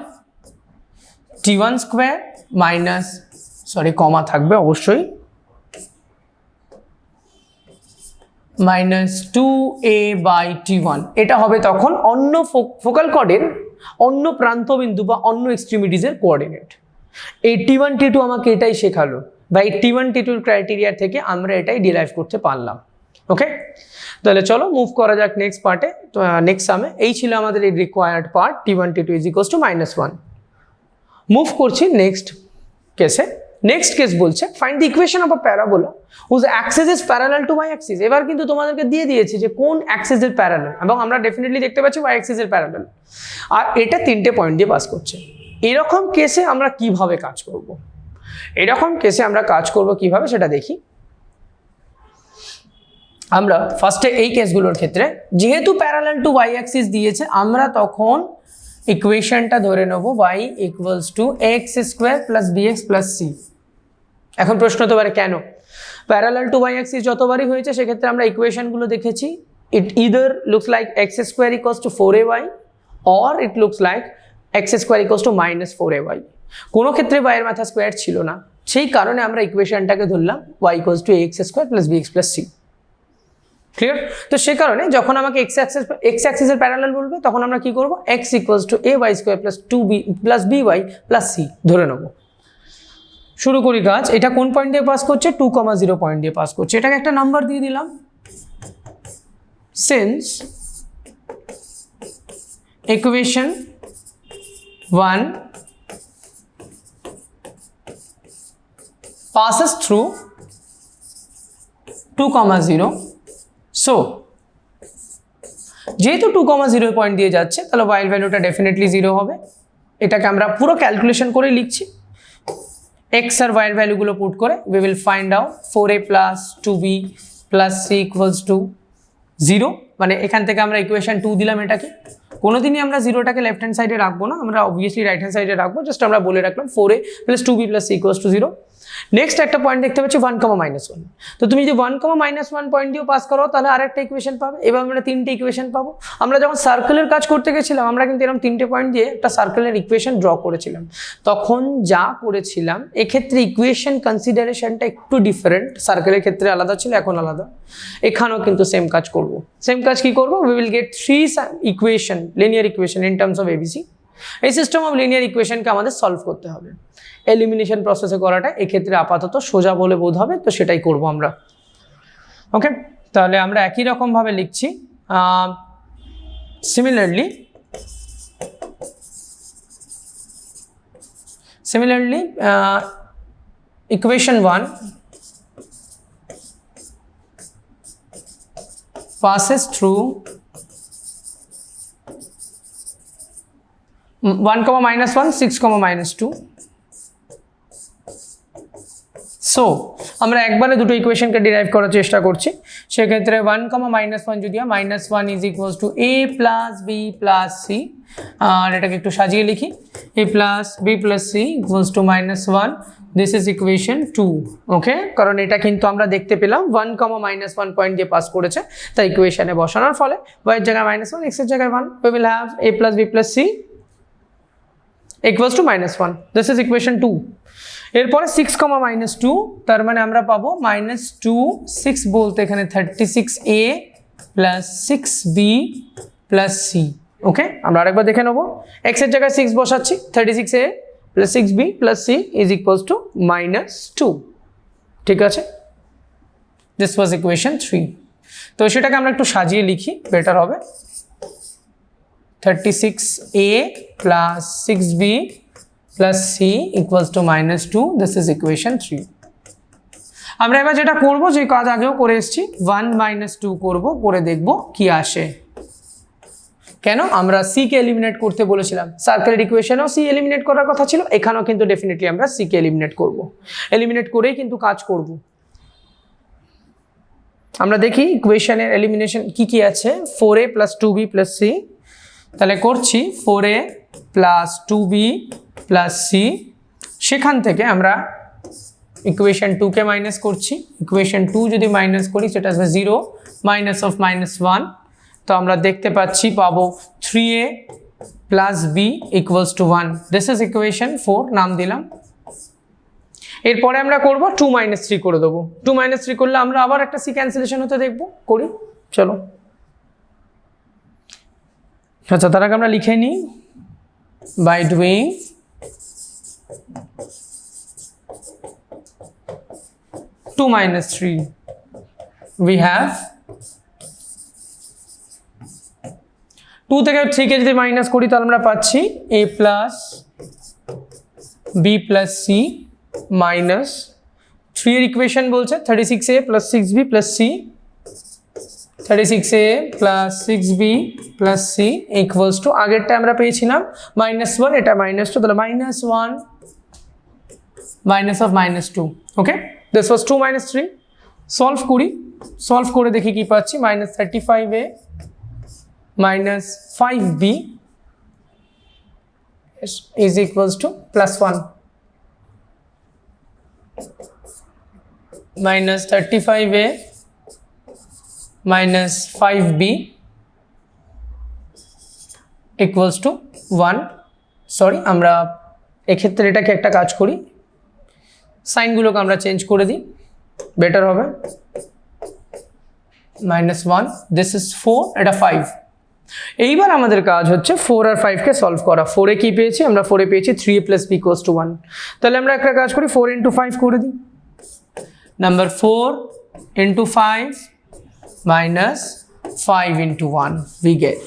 Speaker 1: T1 square minus, sorry comma থাকবে অবশ্যই, মাইনাস 2A বাই T1। এটা হবে তখন অন্য ফোকাল কর্ডের অন্য প্রান্তবিন্দু বা অন্য এক্সট্রিমিটিজের কোঅর্ডিনেট। এই T1 T2 আমাকে এটাই শেখালো, বা এই T1 T2 ক্রাইটেরিয়া থেকে আমরা এটাই ডিরাইভ করতে পারলাম। ওকে, তাহলে চলো মুভ করা যাক নেক্সট পার্টে, নেক্সট সামে। এই ছিল আমাদের এই required part, T1 T2 is equals to -1। Move করছি নেক্সট কেসে। নেক্সট কেস বলছে find the equation of a parabola whose axis is parallel to y axis. এবার কিন্তু তোমাদেরকে দিয়ে দিয়েছি যে কোন অ্যাক্সিসের প্যারালাল, এবং আমরা ডেফিনেটলি দেখতে পাচ্ছি y অ্যাক্সিসের প্যারালাল, আর এটা 3টে পয়েন্ট দিয়ে পাস করছে। এরকম কেসে আমরা কিভাবে কাজ করব, এরকম কেসে আমরা কাজ করব কিভাবে সেটা দেখি। আমরা ফার্স্টে এই কেসগুলোর ক্ষেত্রে যেহেতু প্যারালাল টু y অ্যাক্সিস দিয়েছে, আমরা তখন ইকুয়েশনটা ধরে নেব y equals to x square plus bx plus c। এখন প্রশ্ন হতে পারে কেন প্যারালাল টু y অ্যাক্সিস যতবারই হয়েছে সেক্ষেত্রে আমরা ইকুয়েশনগুলো দেখেছি, it either looks like x square equals to 4ay or it looks like x square equals to -4ay। কোনো ক্ষেত্রে y এর মাথা স্কোয়ার ছিল না, সেই কারণে আমরা ইকুয়েশনটাকে ধরলাম y equals to ax square plus bx plus c। Clear? তো সে কারণে যখন আমাকে x অ্যাক্সিসের প্যারালাল বলবে তখন আমরা কি করব, x equals two ay square plus 2b plus by plus c ধরে নেব। শুরু করি কাজ। এটা কোন পয়েন্ট দিয়ে পাস করছে, 2,0 পয়েন্ট দিয়ে পাস করছে। এটাকে একটা নাম্বার দিয়ে দিলাম, since equation 1 passes through 2,0, so যেহেতু 2,0 পয়েন্ট দিয়ে যাচ্ছে তাহলে y এর ভ্যালুটা ডেফিনেটলি 0 হবে। এটাকে আমরা পুরো ক্যালকুলেশন করে লিখছি, x আর y এর ভ্যালুগুলো পুট করে we will find out 4a plus 2b plus c equals to 0। মানে এখান থেকে আমরা ইকুয়েশন 2 দিলাম এটাকে। কোনোদিনই আমরা জিরোটাকে লেফট হ্যান্ড সাইডে রাখবো না, আমরা অবভিয়াসলি রাইট হ্যান্ড সাইডে রাখবো, জাস্ট আমরা বলে রাখলাম 4a plus 2b plus c equals to 0। Next একটা পয়েন্ট দেখতে পাচ্ছি 1,-1। তো তুমি যদি 1,-1 পয়েন্ট দিয়েও পাস করো তাহলে আরেকটা ইকুয়েশন পাবে। এবার আমরা 3টে ইকুয়েশন পাবো। আমরা যখন সার্কেলের কাজ করতে গেছিলাম আমরা কিন্তু এরকম 3টে পয়েন্ট দিয়ে একটা সার্কেলের ইকুয়েশন ড্র করেছিলাম। তখন যা করেছিলাম এক্ষেত্রে ইকুয়েশন কনসিডারেশনটা একটু ডিফারেন্ট, সার্কেলের ক্ষেত্রে আলাদা ছিল, এখন আলাদা। এখানেও কিন্তু সেম কাজ করব। সেম কাজ কি করব, we will get 3 equation, linear equation in terms of ABC. এই সিস্টেম অফ লিনিয়ার ইকুয়েশনকে আমাদের সলভ করতে হবে। এলিমিনেশন প্রসেসে করাটা এক্ষেত্রে আপাতত সোজা বলে বোধ হবে, তো সেটাই করব আমরা। ওকে, তাহলে আমরা একই রকমভাবে লিখছি। Similarly equation 1 passes through 1,-1 6,-2। So আমরা একবারে দুটো ইকুয়েশনকে ডিরাইভ করার চেষ্টা করছি। সেক্ষেত্রে 1,-1 যদি হয়, -1 is equals to a plus b plus c, আর এটাকে একটু সাজিয়ে লিখি, a plus b plus c equals to -1, this is equation 2। Okay, কারণ এটা কিন্তু আমরা দেখতে পেলাম 1,-1 পয়েন্ট দিয়ে পাস করেছে, তাই ইকুয়েশনে বসানোর ফলে y এর জায়গায় -1, x এর জায়গায় 1, we will have a plus b plus c equals to -1, this is equation 2। এরপরে 6,-2, তার মানে আমরা পাবো -2, 6 বলতে এখানে 36a plus 6b plus c। ওকে, আমরা আরেকবার দেখে নেবো, x এর জায়গায় 6 বসাচ্ছি, 36a plus 6b plus c is equals to -2। ঠিক আছে, দিস ওয়াজ ইকুয়েশন 3। তো সেটাকে আমরা একটু সাজিয়ে লিখি, বেটার হবে। 36a plus 6b plus c equals to -2, this is equation 3। আমরা এবার যেটা করব, যে কাজ আগেও করে এসেছি, 1 - 2 করব, করে দেখব কি আসে। কেন, আমরা c কে এলিমিনেট করতে বলেছিলাম, সার্কেলের ইকুয়েশনেও c এলিমিনেট করার কথা ছিল, এখানেও কিন্তু ডেফিনেটলি আমরা c কে এলিমিনেট করব। এলিমিনেট করেই কিন্তু কাজ করব। আমরা দেখি ইকুয়েশনের এলিমিনেশন কি কি আছে। 4a plus 2b plus c, তাহলে করছি 4a plus 2b plus C, সেখান থেকে আমরা ইকুয়েশন 2কে মাইনাস করছি। ইকুয়েশন 2 যদি মাইনাস করি সেটা আসবে 0 মাইনাস অফ -1, তো আমরা দেখতে পাচ্ছি পাবো 3a plus b equals to 1। This is equation 4, নাম দিলাম। এরপরে আমরা করব 2 - 3 করে দেবো। 2 - 3 করলে আমরা আবার একটা সি ক্যান্সেলেশন হতে দেখবো, করি চলো। আচ্ছা, তার আগে আমরা লিখে নিই, by doing two minus 3 we have 2 থেকে 3 কে যদি মাইনাস করি তাহলে আমরা পাচ্ছি a plus b plus c minus 3 এর ইকুয়েশন বলছে 36a plus 6b plus c, 36a plus 6b plus c equals two, আগেরটা আমরা পেয়েছিলাম -1, এটা -2, তাহলে -1 minus of -2। Okay, this was 2 - 3। Solve করি, সলভ করে দেখি কি পাচ্ছি, -35a minus 5b is equals to +1, minus 35a minus 5b equals to 1। Sorry, আমরা এক্ষেত্রে এটাকে একটা কাজ করি, সাইনগুলোকে আমরা চেঞ্জ করে দিই, বেটার হবে। -1, দিস ইজ 4, এটা 5। এইবার আমাদের কাজ হচ্ছে 4 আর 5 কে সলভ করা। 4 এ কি পেয়েছি আমরা? 4 এ পেয়েছি 3a plus b equals to 1। তাহলে আমরা একটা কাজ করি, 4 ইন্টু 5 করে দিই। Number 4 into 5 minus 5 into 1 we get.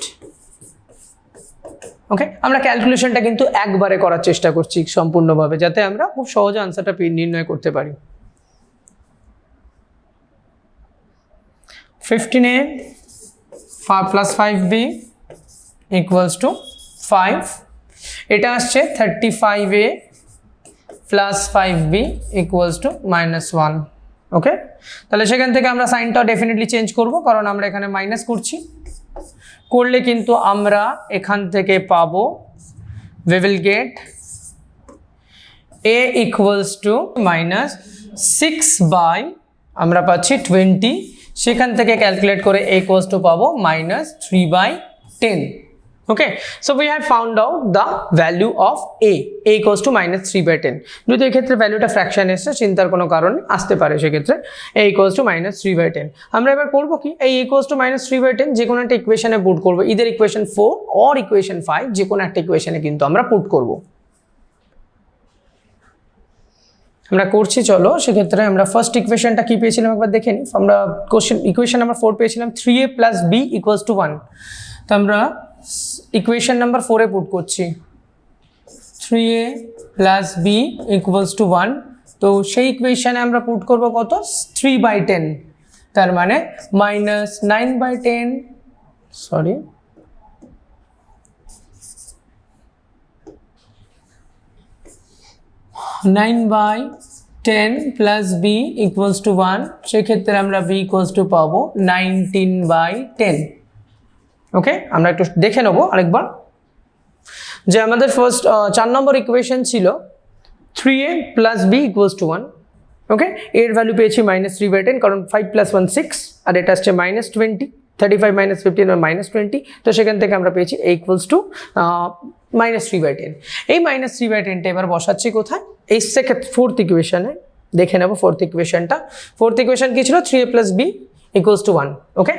Speaker 1: Okay, আমরা ক্যালকুলেশনটা কিন্তু একবারে করার চেষ্টা করছি সম্পূর্ণভাবে, যাতে আমরা খুব সহজে আনসারটা নির্ণয় করতে পারি। 15a plus 5b equals to 5, এটা আসছে 35a plus 5b equals to -1। ওকে, তাহলে সেখান থেকে আমরা সাইনটা ডেফিনেটলি চেঞ্জ করব, কারণ আমরা এখানে মাইনাস করছি। করলে কিন্তু আমরা এখান থেকে পাবো, we will get a equals to -6 by আমরা পাচ্ছি 20, সেখান থেকে ক্যালকুলেট করে a equals to পাবো -3/10। Okay, so we have found out the value of a equals to -3/10। যদি এক্ষেত্রে ভ্যালুটা ফ্র্যাকশন এসছে, চিন্তার কোনো কারণ আসতে পারে, সেক্ষেত্রে a equals to -3/10। আমরা এবার করবো কি, a equals to -3/10 যে কোনো একটা ইকুয়েশনে পুট করবো, ইদার ইকুয়েশন 4 অর ইকুয়েশন 5, যে কোনো একটা ইকুয়েশনে কিন্তু আমরা পুট করবো। আমরা করছি, চলো। সেক্ষেত্রে আমরা ফার্স্ট ইকুয়েশনটা কি পেয়েছিলাম একবার দেখে নিই। আমরা ইকুয়েশন নাম্বার 4 পেয়েছিলাম 3a plus b equals to 1। তো আমরা ইকুয়েশন নাম্বার 4 এ পুট করছি 3a plus b equals to 1। তো সেই ইকুয়েশনে আমরা পুট করব কত? 3/10, তার মানে -9/10, sorry -9/10 plus b equals to 1, সেক্ষেত্রে আমরা b ইকুয়ালস টু পাবো 19/10। ওকে, আমরা একটু দেখে নেবো আরেকবার, যে আমাদের ফার্স্ট 4 নম্বর ইকুয়েশন ছিল 3a plus b equals to 1। ওকে, এর ভ্যালু পেয়েছি -3/10, কারণ 5 + 1 6, আর এটা আসছে -20, 35 - 15 -20, তো সেখান থেকে আমরা পেয়েছি a ইকুয়ালস টু -3/10। এই -3/10টা এবার বসাচ্ছি কোথায়? এই ফোর্থ ইকুয়েশনে। দেখে নেবো ফোর্থ ইকুয়েশনটা। ফোর্থ ইকুয়েশন কি ছিল? 3a plus b equals to 1। ওকে,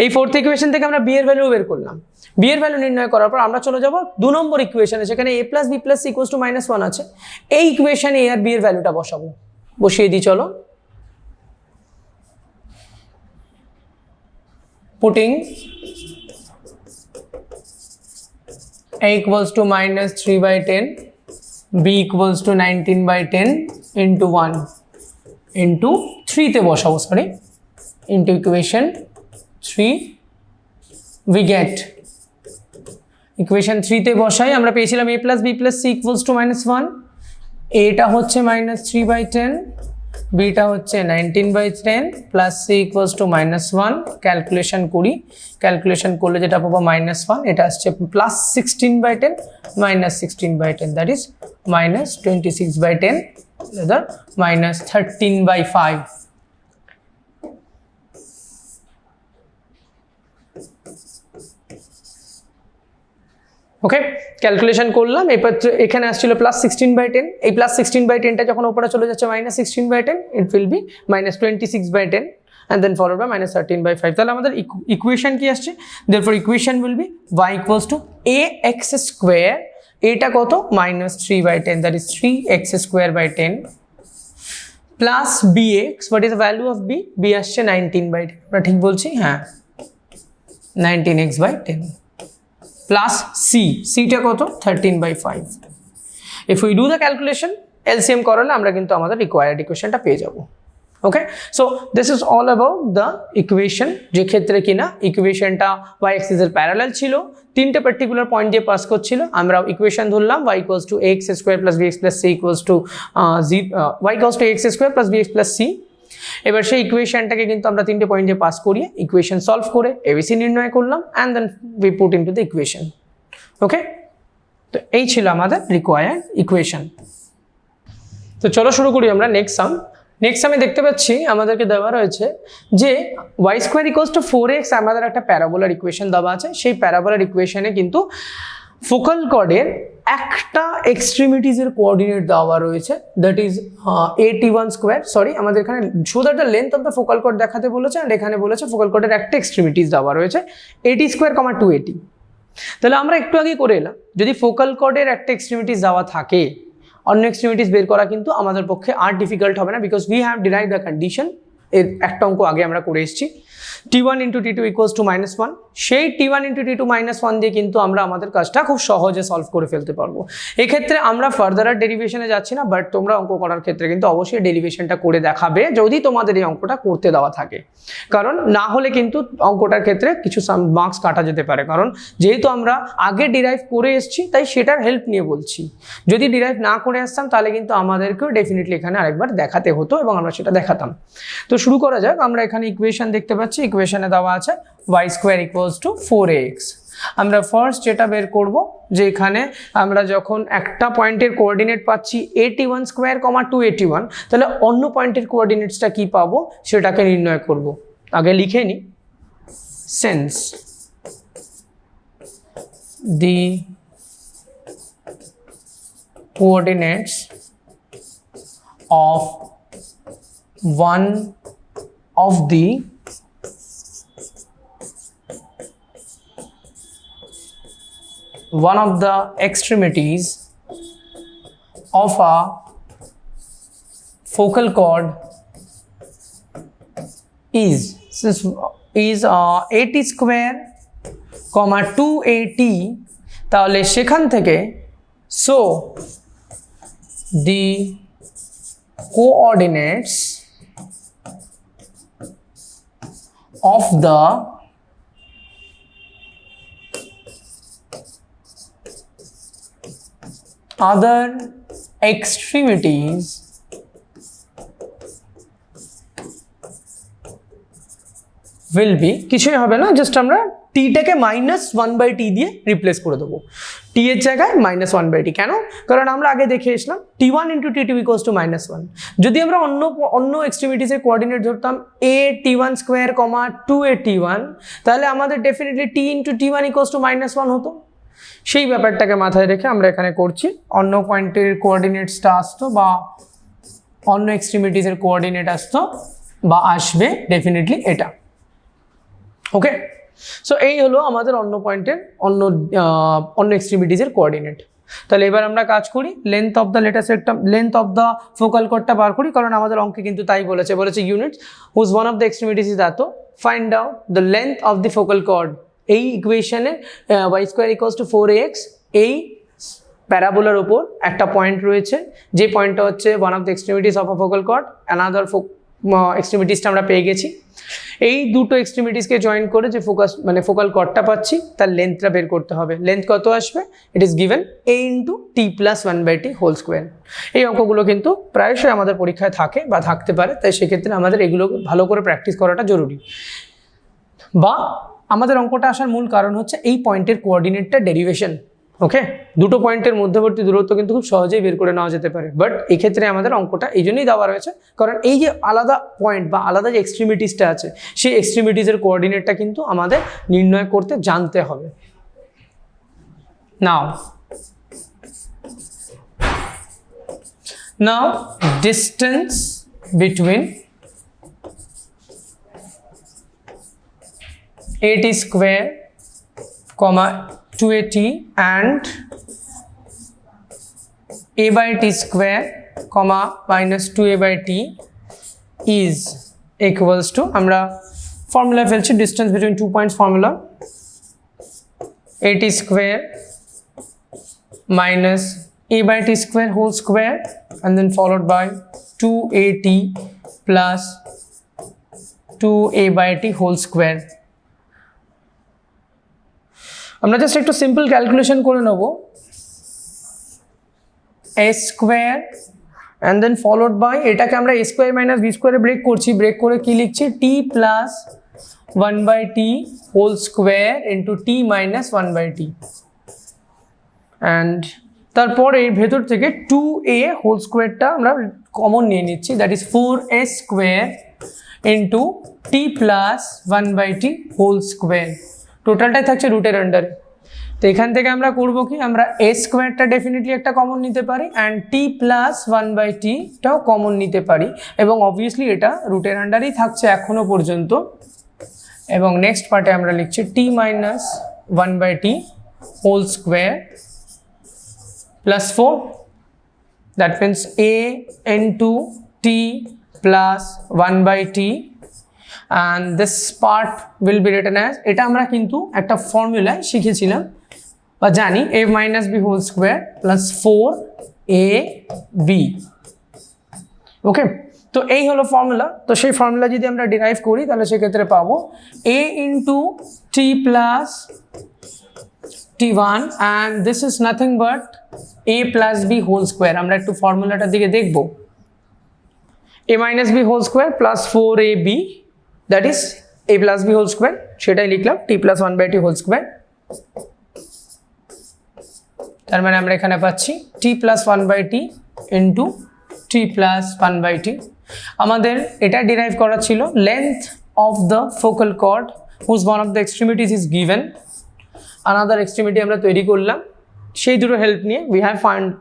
Speaker 1: এই ফোর্থ ইকুয়েশন থেকে আমরা b এর ভ্যালু বের করলাম। b এর ভ্যালু নির্ণয় করার পর আমরা চলে যাব 2 নম্বর ইকুয়েশনে, সেখানে a plus b plus c equals to -1 আছে। এই ইকুয়েশনে a আর b এর ভ্যালুটা বসাবো, বসিয়ে দিই চলো। Putting a equals to -3/10, b equals to 19/10 into 1 into 3 তে বসাবো, sorry, into equation 3 we get equation 3 তে বসাই। আমরা পেয়েছিলাম a plus b plus c equals to -1, এটা হচ্ছে -3/10 বিটা হচ্ছে 19/10 plus c equals to -1, calculation করি, ক্যালকুলেশন করলে যেটা পাবো -1, এটা আসছে plus 16/10 minus 16/10, that is -26/10, -13/5। Okay, calculation করলাম, এবার এখানে আসছিল +16/10, এই +16/10টা যখন উপরে চলে যাচ্ছে -16/10, it will be -26/10 and then followed by -13/5। তাহলে আমাদের ইকুয়েশন কি আসছে? therefore equation will be y equals to ax², এটা কত -3/10, that is 3x²/10 plus bx, what is the value of b? b আসছে 19/10, আমরা ঠিক বলছি? হ্যাঁ, 19x/10 প্লাস c টা কত 13/5। if we do the calculation, LCM করলে আমরা কিন্তু আমাদের রিকোয়ার্ড ইকুয়েশনটা পেয়ে যাব। Okay, so this is all about the equation, যে ক্ষেত্রে কিনা ইকুয়েশনটা y axis এর প্যারালাল ছিল, তিনটে পার্টিকুলার পয়েন্ট দিয়ে পাস করছিল, আমরা ইকুয়েশন ধরলাম y equals to ax² plus bx plus c equals to y equals to ax² plus bx plus c। এবার সেই ইকুয়েশনটাকে কিন্তু আমরা তিনটে পয়েন্ট দিয়ে পাস করিয়ে ইকুয়েশন সলভ করে এবিসি নির্ণয় করলাম, and then we put into the equation. Okay, তো এই ছিল আমাদের রিকোয়ার্ড ইকুয়েশন। তো চলো শুরু করি আমরা নেক্সট সাম। নেক্সট সামে দেখতে পাচ্ছি আমাদেরকে দেওয়া রয়েছে যে y² = 4x, আমাদের একটা প্যারাবোলার ইকুয়েশন দেওয়া আছে। সেই প্যারাবোলার ইকুয়েশনে কিন্তু ফোকাল কর্ডের একটা এক্সট্রিমিটিজের কোঅর্ডিনেট দেওয়া রয়েছে, দ্যাট ইজ at1²। সরি, আমাদের এখানে শুধু একটা length of the focal chord দেখাতে বলেছে, আর এখানে বলেছে ফোকাল কর্ডের একটা এক্সট্রিমিটিজ দেওয়া রয়েছে at², 280। তাহলে আমরা একটু আগে করে এলাম, যদি ফোকাল কর্ডের একটা এক্সট্রিমিটিজ দেওয়া থাকে, অন্য এক্সট্রিমিটিজ বের করা কিন্তু আমাদের পক্ষে আর ডিফিকাল্ট হবে না, because we have derived the condition. এর একটা অঙ্ক আগে আমরা করে এসেছি, t1 × t2 = -1। সেই t1 × t2 -1 দিয়ে কিন্তু আমরা আমাদের কাজটা খুব সহজে সলভ করে ফেলতে পারবো। এক্ষেত্রে আমরা ফার্দার আর ডেরিভেশনে যাচ্ছি না, বাট তোমরা অঙ্ক করার ক্ষেত্রে কিন্তু অবশ্যই ডেরিভেশনটা করে দেখাবে যদি তোমাদের এই অঙ্কটা করতে দেওয়া থাকে, কারণ না হলে কিন্তু অঙ্কটার ক্ষেত্রে কিছু মার্কস কাটা যেতে পারে। কারণ যেহেতু আমরা আগে ডিরাইভ করে এসেছি, তাই সেটার হেল্প নিয়ে বলছি। যদি ডিরাইভ না করে আসতাম তাহলে কিন্তু আমাদেরকেও ডেফিনেটলি এখানে আরেকবার দেখাতে হতো, এবং আমরা সেটা দেখাতাম। তো শুরু করা যাক। আমরা এখানে ইকুয়েশন দেখতে পাচ্ছি, ইকুয়েশনে দেওয়া আছে y² = 4ax। আমরা ফার্স্ট যেটা বের করব, যে এখানে আমরা যখন একটা পয়েন্টের কোঅর্ডিনেট পাচ্ছি at1², 281, তাহলে অন্য পয়েন্টের কোঅর্ডিনেটসটা কি পাবো সেটাকে নির্ণয় করব। আগে লিখে নিই, since the coordinates of one of the extremities of a focal chord is at², 280, তাহলে সেখান থেকে so the coordinates of the other extremities will be, কিছুই হবে না, জাস্ট আমরা টিটাকে -1/t দিয়ে রিপ্লেস করে দেবো। টি এর জায়গায় -1/t। কেন? কারণ আমরা আগে দেখে এসলাম t1 × t2 = -1। যদি আমরা অন্য এক্সট্রিমিটিসের কোঅর্ডিনেট ধরতাম at1², 281, তাহলে আমাদের ডেফিনেটলি t × t1 = -1 হতো। সেই ব্যাপারটাকে মাথায় রেখে আমরা এখানে করছি, অন্য পয়েন্টের কোঅর্ডিনেটসটা আসতো বা অন্য এক্সট্রিমিটিসের কোঅর্ডিনেট আসতো বা আসবে ডেফিনেটলি এটা। ওকে, সো এই হলো আমাদের অন্য পয়েন্টের অন্য এক্সট্রিমিটিসের কোঅর্ডিনেট। তাহলে এবার আমরা কাজ করি, লেন্থ অফ দ্য ফোকাল কর্ডটা বার করি, কারণ আমাদের অঙ্কে কিন্তু তাই বলেছে units whose one of the extremities is এত, find out the length of the focal chord. এই ইকুয়েশনে y² = 4ax, এই প্যারাবোলার ওপর একটা পয়েন্ট রয়েছে, যে পয়েন্টটা হচ্ছে one of the extremities of a focal chord, another এক্সট্রিমিটিসটা আমরা পেয়ে গেছি। এই দুটো এক্সট্রিমিটিসকে জয়েন করে যে ফোকাল কর্ডটা পাচ্ছি তার লেন্থটা বের করতে হবে। লেন্থ কত আসবে? It is given a into t plus 1/t whole square. এই অঙ্কগুলো কিন্তু প্রায়শই আমাদের পরীক্ষায় থাকে বা থাকতে পারে, তাই সেক্ষেত্রে আমাদের এগুলো ভালো করে প্র্যাকটিস করাটা জরুরি। বা আমাদের অঙ্কটা আসার মূল কারণ হচ্ছে এই পয়েন্টের কোঅর্ডিনেটটা ডেরিভেশন। ওকে, দুটো পয়েন্টের মধ্যবর্তী দূরত্ব কিন্তু খুব সহজেই বের করে নেওয়া যেতে পারে, বাট এক্ষেত্রে আমাদের অঙ্কটা এই জন্যই দেওয়া রয়েছে কারণ এই যে আলাদা পয়েন্ট বা আলাদা যে এক্সট্রিমিটিসটা আছে সেই এক্সট্রিমিটিসের কোঅর্ডিনেটটা কিন্তু আমাদের নির্ণয় করতে জানতে হবে। Now distance between at square comma 2at and a by t square comma minus 2a by t is equals to আমরা ফর্মুলা ফেলছি distance between 2 points formula at square minus a by t square whole square and then followed by 2at plus 2a by t whole square। আমরা just একটু simple calculation করে নেব। a square and then followed by, এটাকে আমরা a square minus b স্কোয়ারে break করছি, break করে কি লিখছি? T plus 1/t whole square into t minus 1/t and তারপর এর ভেতর থেকে 2a হোল স্কোয়ারটা আমরা কমন নিয়ে নিচ্ছি, that is 4a square into t plus 1/t whole square. টোটালটাই থাকছে রুটের আন্ডারে। তো এখান থেকে আমরা করব কি, আমরা a স্কোয়ারটা ডেফিনেটলি একটা কমন নিতে পারি অ্যান্ড টি প্লাস 1/tটাও কমন নিতে পারি এবং অবভিয়াসলি এটা রুটের আন্ডারেই থাকছে এখনো পর্যন্ত। এবং নেক্সট পার্টে আমরা লিখছি t minus 1/t whole square plus 4, that means a into t plus 1/t and this part will be written as, এটা আমরা কিন্তু একটা ফর্মুলায় শিখেছিলাম বা জানি, a minus b whole square plus 4ab। ওকে, তো এই হলো ফর্মুলা। তো সেই ফর্মুলা যদি আমরা ডিরাইভ করি তাহলে সেক্ষেত্রে পাবো a into t plus t1 and this is nothing but a plus b whole square। আমরা একটু ফর্মুলাটার দিকে দেখব। a minus b whole square plus 4ab that is a plus b whole square, সেটাই লিখলাম t plus 1/t whole square। তার মানে আমরা এখানে পাচ্ছি t plus 1/t into t plus 1/t। আমাদের এটা ডিরাইভ করা ছিল length of the focal chord whose one of the extremities is given, another extremity আমরা তৈরি করলাম, সেই দুটো হেল্প নিয়ে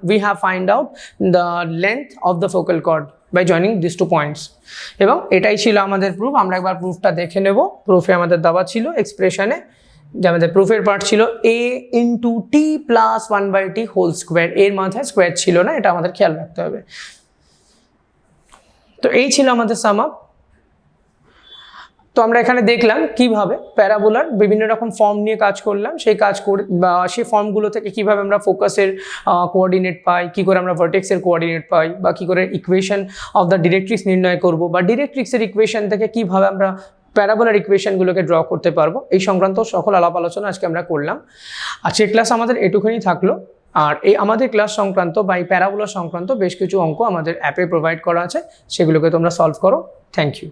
Speaker 1: we have find out the length of the focal chord by joining these 2 points। এবং এটাই ছিল আমাদের প্রুফ। আমরা একবার প্রুফটা দেখে নেব। প্রুফে আমাদের দেওয়া ছিল এক্সপ্রেশনে যে আমাদের প্রুফের পার্ট ছিল a into t plus 1/t whole square, এর মাথায় স্কোয়ার ছিল না, এটা আমাদের খেয়াল রাখতে হবে। তো এই ছিল আমাদের সাম আপ। তো আমরা এখানে দেখলাম কিভাবে প্যারাবোলার বিভিন্ন রকম ফর্ম নিয়ে কাজ করলাম, সেই কাজ করে বা সেই ফর্মগুলো থেকে কিভাবে আমরা ফোকাসের কোঅর্ডিনেট পাই, কী করে আমরা ভার্টেক্সের কোঅর্ডিনেট পাই, বা কী করে ইকুয়েশন অফ দ্য ডিরেক্ট্রিক্স নির্ণয় করব, বা ডিরেক্ট্রিক্সের ইকুয়েশন থেকে কিভাবে আমরা প্যারাবোলার ইকুয়েশনগুলোকে ড্র করতে পারবো, এই সংক্রান্ত সকল আলাপ আলোচনা আজকে আমরা করলাম। আজকের ক্লাস আমাদের এটুকুনি থাকলো। আর এই আমাদের ক্লাস সংক্রান্ত বা এই প্যারাবোলা সংক্রান্ত বেশ কিছু অঙ্ক আমাদের অ্যাপে প্রোভাইড করা আছে, সেগুলোকে তোমরা সলভ করো। Thank you.